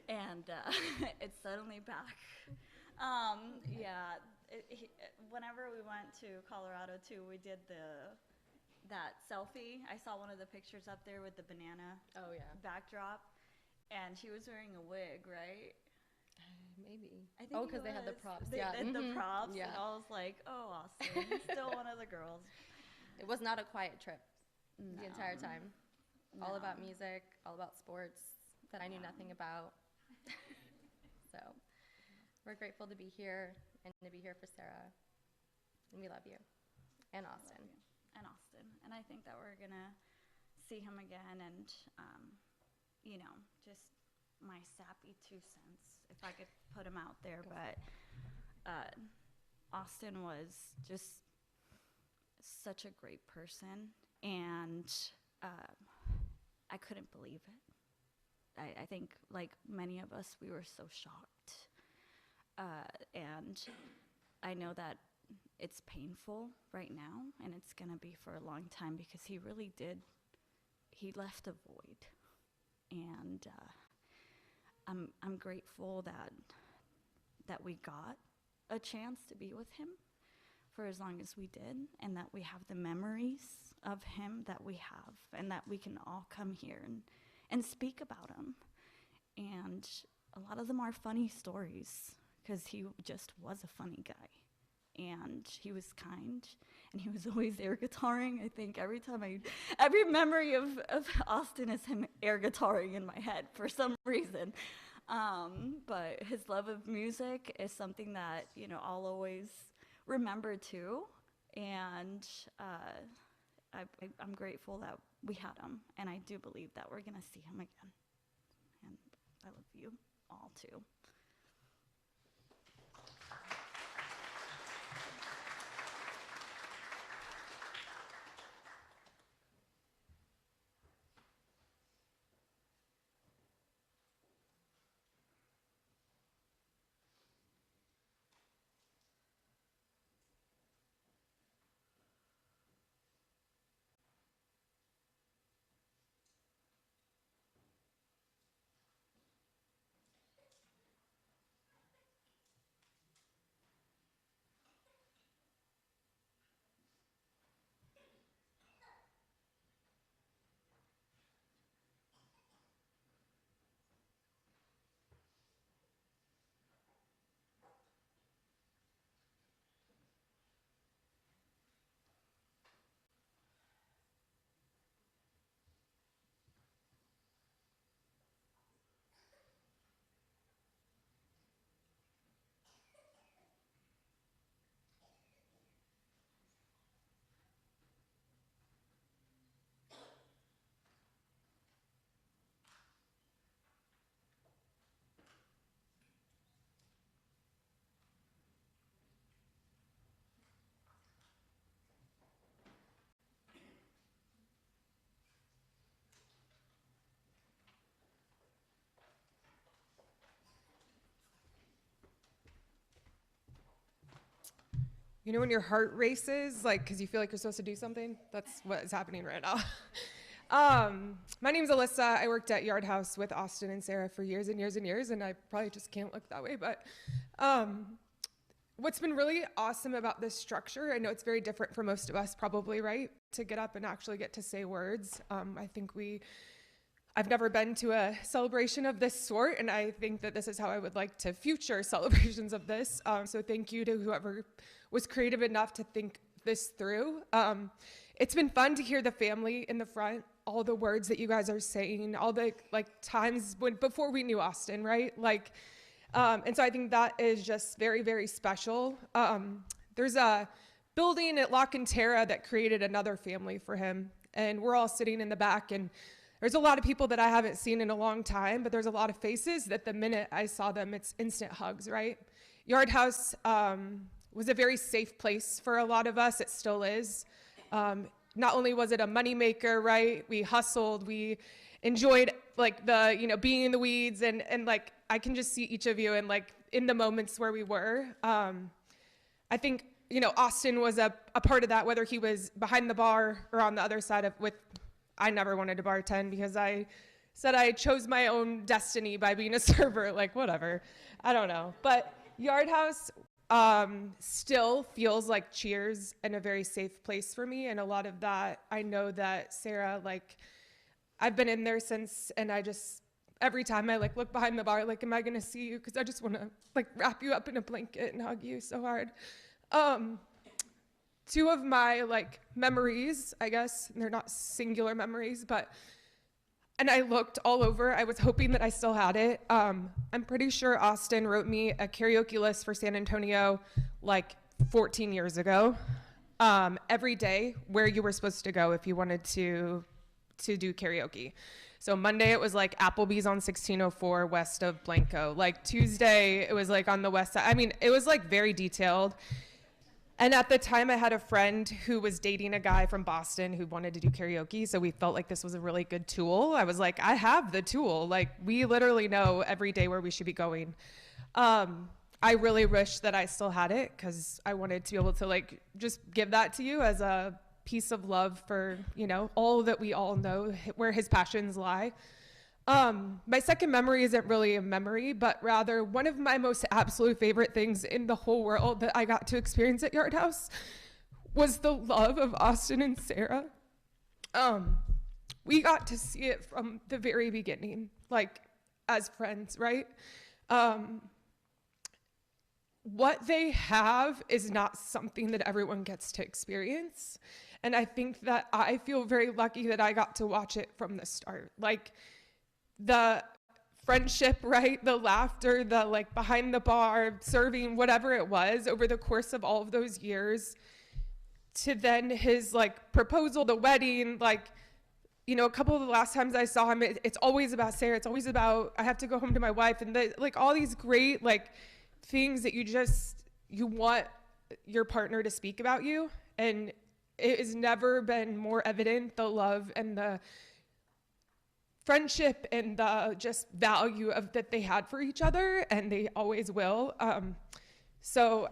and it's suddenly back. Whenever we went to Colorado too, we did that selfie. I saw one of the pictures up there with the banana Oh, yeah. backdrop, and she was wearing a wig, right? Maybe. I think Oh, it because they had the was. props. They Yeah. did the Mhm. props, Yeah. and I was like, oh, Austin, still one of the girls. It was not a quiet trip No. the entire time. All No. about music, all about sports that I knew nothing about. So we're grateful to be here and to be here for Sarah. And we love you. And Austin. And Austin. And I think that we're going to see him again and, just my sappy 2 cents, if I could put them out there. But Austin was just such a great person, and I couldn't believe it. I think, like many of us, we were so shocked. And I know that it's painful right now, and it's going to be for a long time, because he really did. He left a void. And I'm grateful that we got a chance to be with him for as long as we did, and that we have the memories of him that we have, and that we can all come here and speak about him. And a lot of them are funny stories, because he just was a funny guy. And he was kind, and he was always air guitaring. I think every memory of Austin is him air guitaring in my head for some reason. But his love of music is something that, I'll always remember too. And I'm grateful that we had him, and I do believe that we're gonna see him again. And I love you all too. You know when your heart races, because you feel like you're supposed to do something? That's what is happening right now. My name's Alyssa. I worked at Yard House with Austin and Sarah for years and years and years, and I probably just can't look that way. But what's been really awesome about this structure, I know it's very different for most of us probably, right? To get up and actually get to say words. I've never been to a celebration of this sort, and I think that this is how I would like to future celebrations of this. So thank you to whoever was creative enough to think this through. It's been fun to hear the family in the front, all the words that you guys are saying, all the times before we knew Austin, right? And so I think that is just very, very special. There's a building at La Cantera that created another family for him, and we're all sitting in the back, and there's a lot of people that I haven't seen in a long time, but there's a lot of faces that the minute I saw them, it's instant hugs, right? Yard House was a very safe place for a lot of us. It still is. Not only was it a moneymaker, right? We hustled, we enjoyed being in the weeds, and I can just see each of you and in the moments where we were. I think, Austin was a part of that, whether he was behind the bar or on the other side I never wanted to bartend because I said I chose my own destiny by being a server, whatever. I don't know. But Yard House still feels like Cheers and a very safe place for me. And a lot of that, I know that Sarah, I've been in there since, and every time I look behind the bar, am I gonna see you? Because I just wanna wrap you up in a blanket and hug you so hard. Two of my memories, I guess, they're not singular memories, and I looked all over. I was hoping that I still had it. I'm pretty sure Austin wrote me a karaoke list for San Antonio 14 years ago. Every day where you were supposed to go if you wanted to do karaoke. So Monday it was like Applebee's on 1604 west of Blanco. Like Tuesday it was like on the west side. I mean, it was like very detailed. And at the time I had a friend who was dating a guy from Boston who wanted to do karaoke. So we felt like this was a really good tool. I was like, I have the tool. Like we literally know every day where we should be going. I really wish that I still had it because I wanted to be able to like just give that to you as a piece of love for, you know, all that we all know where his passions lie. My second memory isn't really a memory, but rather one of my most absolute favorite things in the whole world that I got to experience at Yard House was the love of Austin and Sarah. We got to see it from the very beginning, like as friends, right? What they have is not something that everyone gets to experience. And I think that I feel very lucky that I got to watch it from the start. Like the friendship, right? The laughter, the like behind the bar, serving, whatever it was over the course of all of those years, to then his like proposal, the wedding, like, you know, a couple of the last times I saw him, it's always about Sarah. It's always about, I have to go home to my wife, and like all these great like things that you want your partner to speak about you. And it has never been more evident, the love and the friendship and the just value of that they had for each other, and they always will. So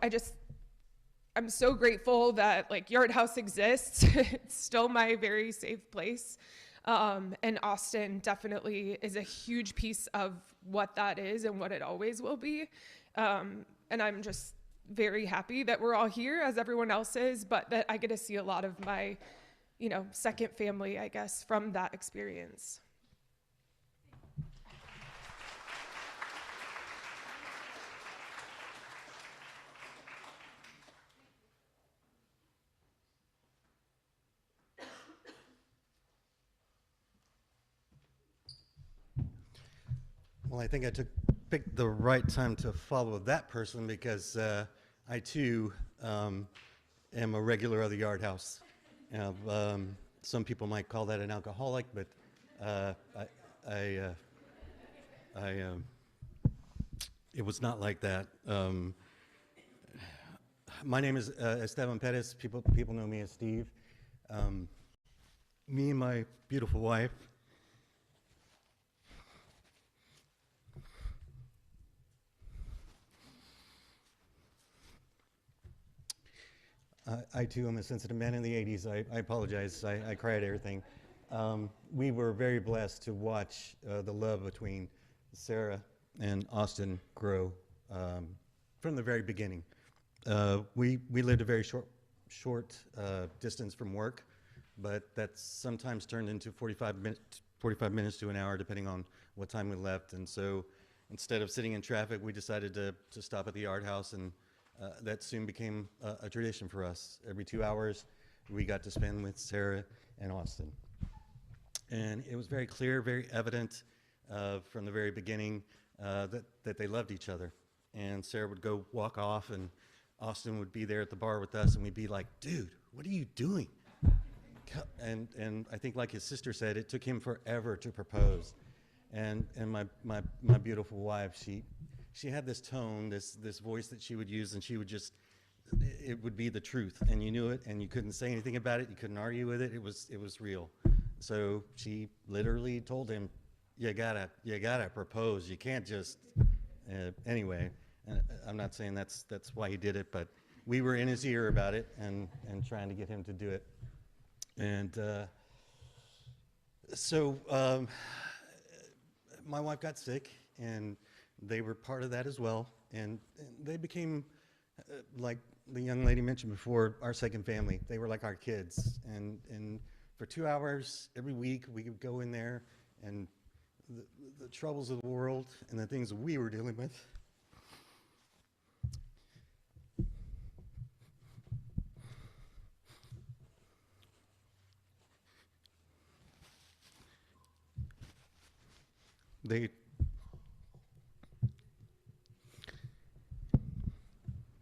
I'm so grateful that like Yard House exists. It's still my very safe place. And Austin definitely is a huge piece of what that is and what it always will be. And I'm just very happy that we're all here, as everyone else is, but that I get to see a lot of my, you know, second family, I guess, from that experience. Well, I think I picked the right time to follow that person because I too am a regular of the Yard House. Some people might call that an alcoholic, but it was not like that. My name is Esteban Perez. People know me as Steve. Me and my beautiful wife. I too am a sensitive man in the 80s. I apologize. I cry at everything. We were very blessed to watch the love between Sarah and Austin grow from the very beginning. We lived a very short distance from work, but that's sometimes turned into 45 minutes to an hour, depending on what time we left. And so instead of sitting in traffic, we decided to stop at the Yard House, and that soon became a tradition for us. Every 2 hours, we got to spend with Sarah and Austin. And it was very clear, very evident from the very beginning that they loved each other. And Sarah would go walk off, and Austin would be there at the bar with us, and we'd be like, dude, what are you doing? And I think, like his sister said, it took him forever to propose. And my beautiful wife, she had this tone, this voice that she would use, and she would just, it would be the truth, and you knew it, and you couldn't say anything about it, you couldn't argue with it, it was real. So she literally told him, you gotta propose, you can't just, anyway, and I'm not saying that's why he did it, but we were in his ear about it, and trying to get him to do it. And so my wife got sick, and they were part of that as well, and they became, like the young lady mentioned before, our second family. They were like our kids, and for 2 hours every week we could go in there, and the troubles of the world and the things that we were dealing with.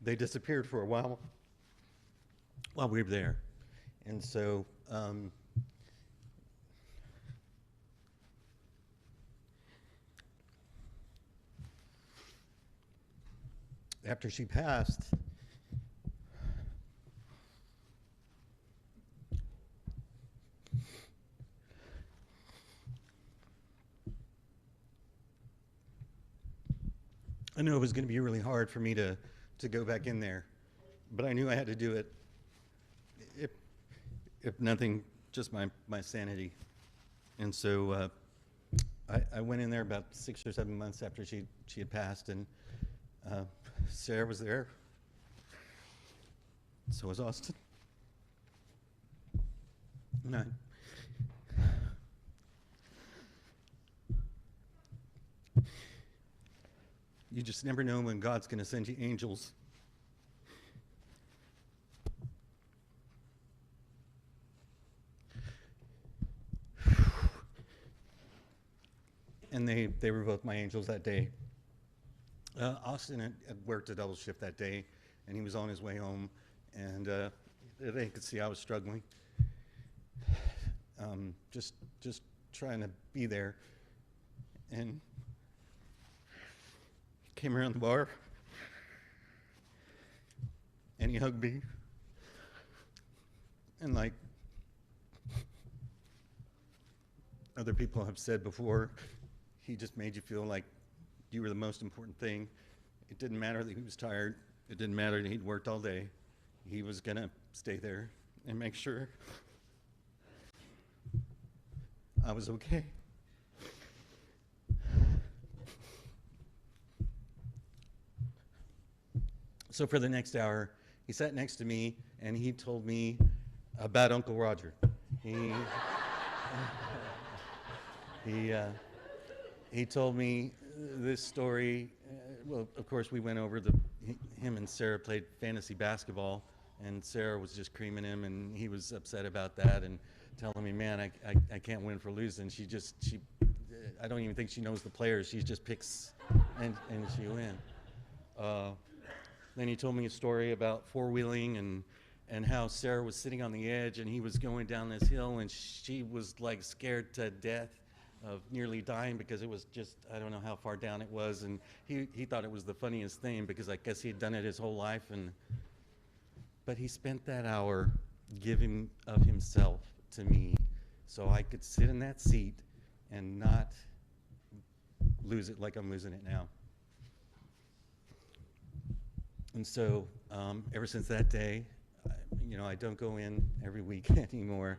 They disappeared for a while we were there. And so after she passed, I knew it was going to be really hard for me to go back in there, but I knew I had to do it. If nothing, just my sanity. And so I went in there about 6 or 7 months after she had passed, and Sarah was there. So was Austin. And you just never know when God's going to send you angels. And they were both my angels that day. Austin had worked a double shift that day, and he was on his way home, and they could see I was struggling. Just trying to be there. And he came around the bar, and he hugged me. And like other people have said before, he just made you feel like you were the most important thing. It didn't matter that he was tired. It didn't matter that he'd worked all day. He was going to stay there and make sure I was okay. So for the next hour, he sat next to me and he told me about Uncle Roger. He told me this story. Well, of course, we went over him and Sarah played fantasy basketball, and Sarah was just creaming him, and he was upset about that and telling me, man, I can't win for losing. I don't even think she knows the players. She just picks and she win. Then he told me a story about four-wheeling and how Sarah was sitting on the edge and he was going down this hill and she was like scared to death of nearly dying because it was just, I don't know how far down it was, and he thought it was the funniest thing because I guess he had done it his whole life, but he spent that hour giving of himself to me so I could sit in that seat and not lose it like I'm losing it now. And so ever since that day, I don't go in every week anymore,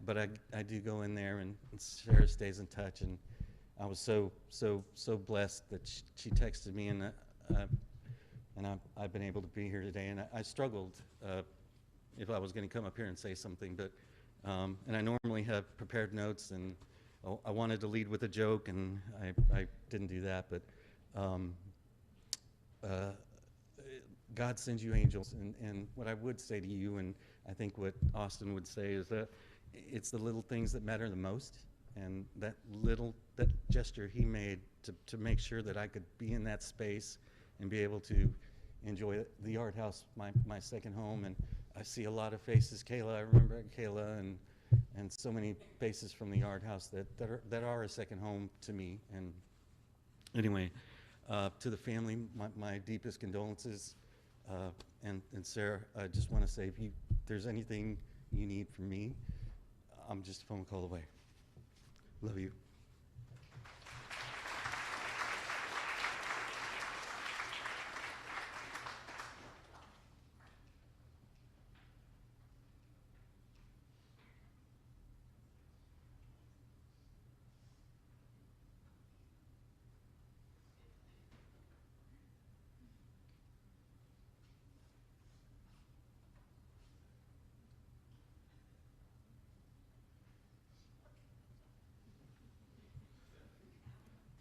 but I do go in there, and Sarah stays in touch, and I was so blessed that she texted me, and I've been able to be here today, and I struggled if I was going to come up here and say something, but and I normally have prepared notes, and I wanted to lead with a joke, and I didn't do that, but God sends you angels, and what I would say to you, and I think what Austin would say, is that it's the little things that matter the most, and that gesture he made to make sure that I could be in that space and be able to enjoy the Yard House, my second home. And I see a lot of faces. Kayla, I remember Kayla, and so many faces from the Yard House that are a second home to me. And anyway, to the family, my deepest condolences. And Sarah, I just want to say, if there's anything you need from me, I'm just a phone call away. Love you.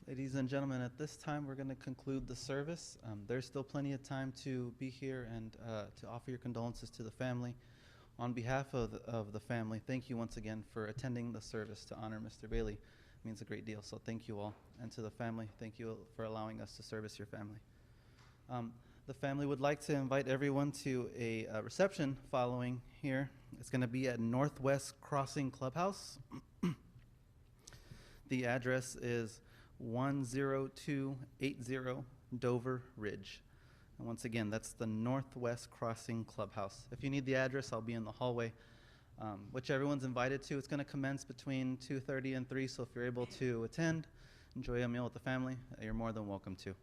Ladies and gentlemen, at this time, we're going to conclude the service. There's still plenty of time to be here and to offer your condolences to the family. On behalf of the family, thank you once again for attending the service to honor Mr. Bailey. It means a great deal, so thank you all. And to the family, thank you for allowing us to service your family. The family would like to invite everyone to a reception following here. It's going to be at Northwest Crossing Clubhouse. The address is 10280 Dover Ridge. And once again, that's the Northwest Crossing Clubhouse. If you need the address, I'll be in the hallway, which everyone's invited to. It's going to commence between 2:30 and 3, so if you're able to attend, enjoy a meal with the family, you're more than welcome to.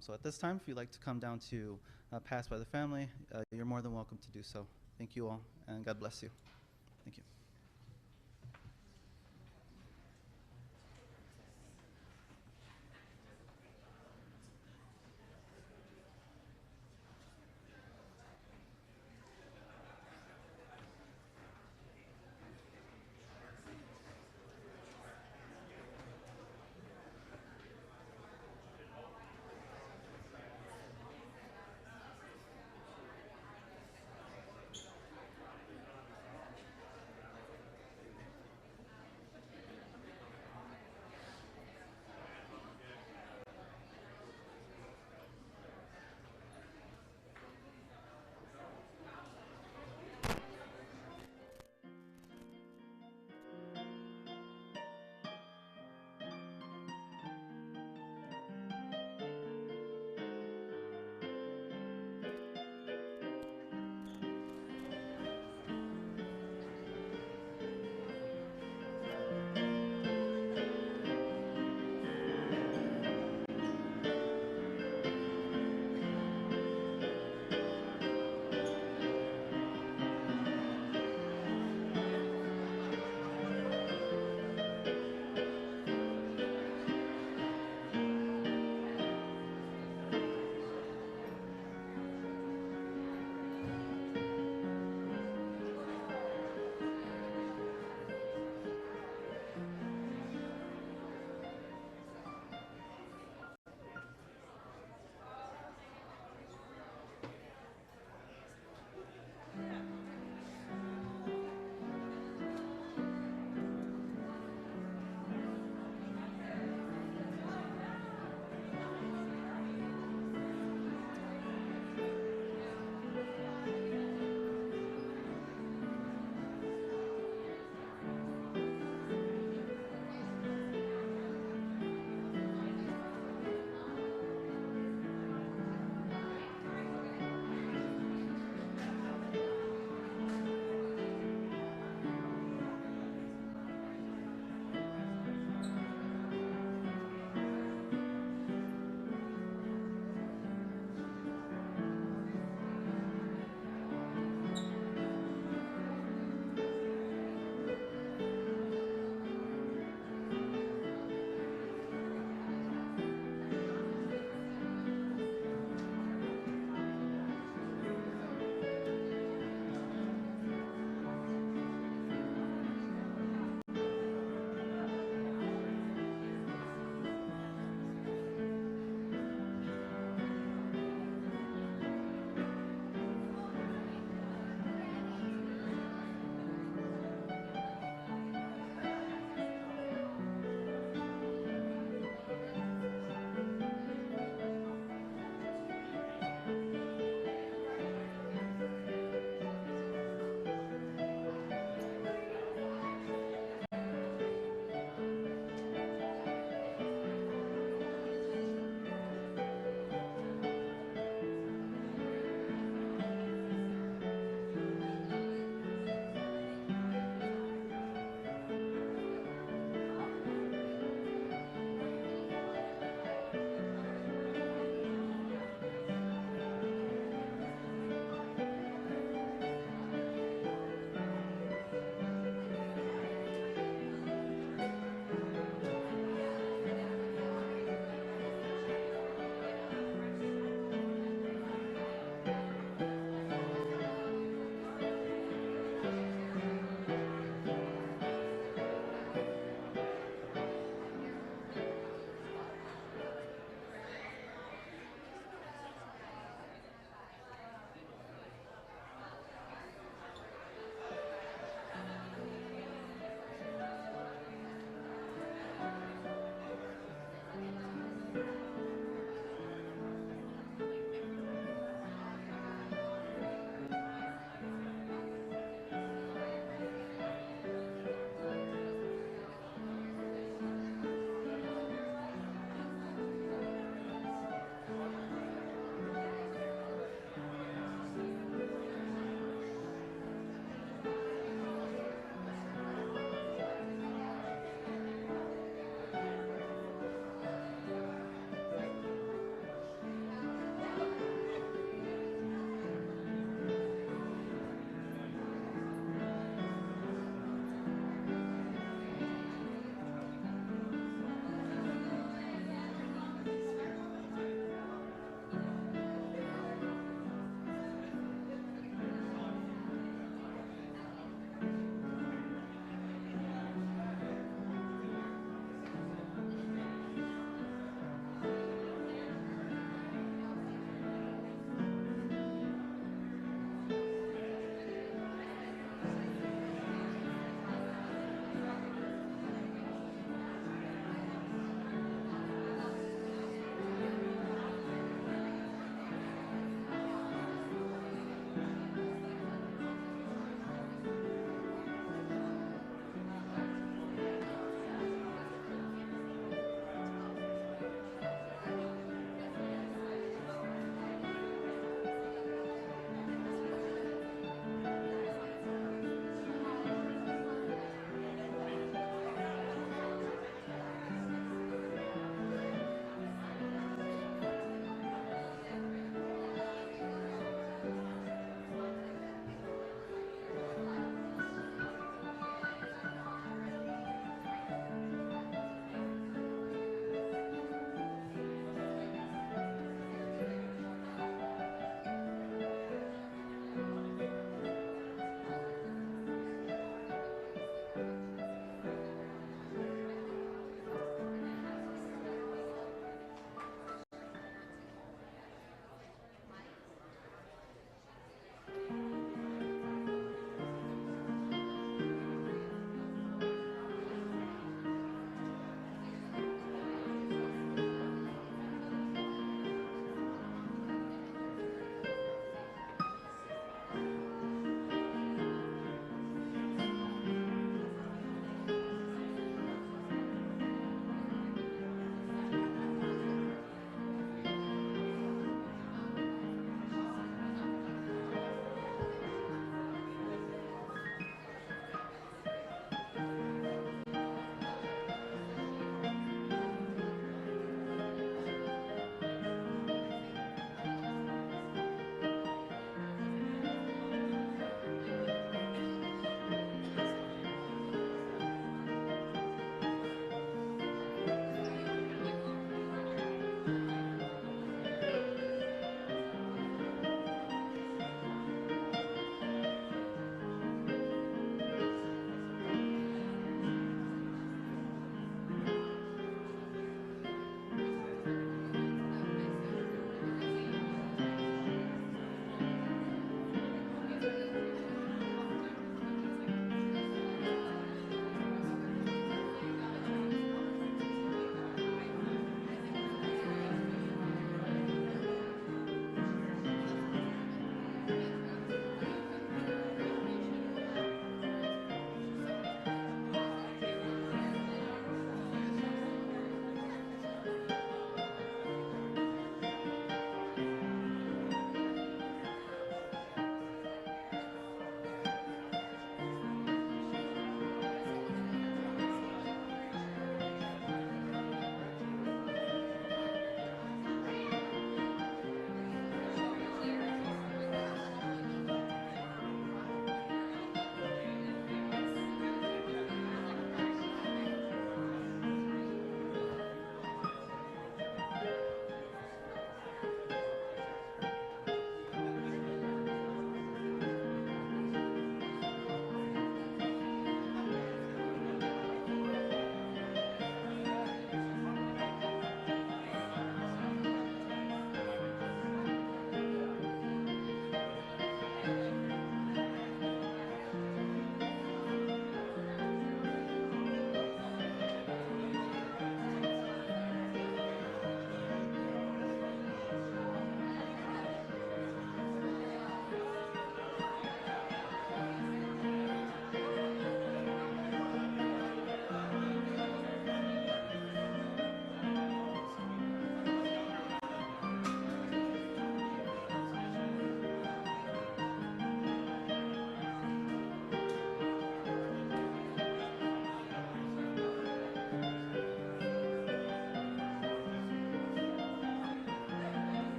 So at this time, if you'd like to come down to pass by the family, you're more than welcome to do so. Thank you all, and God bless you. Thank you.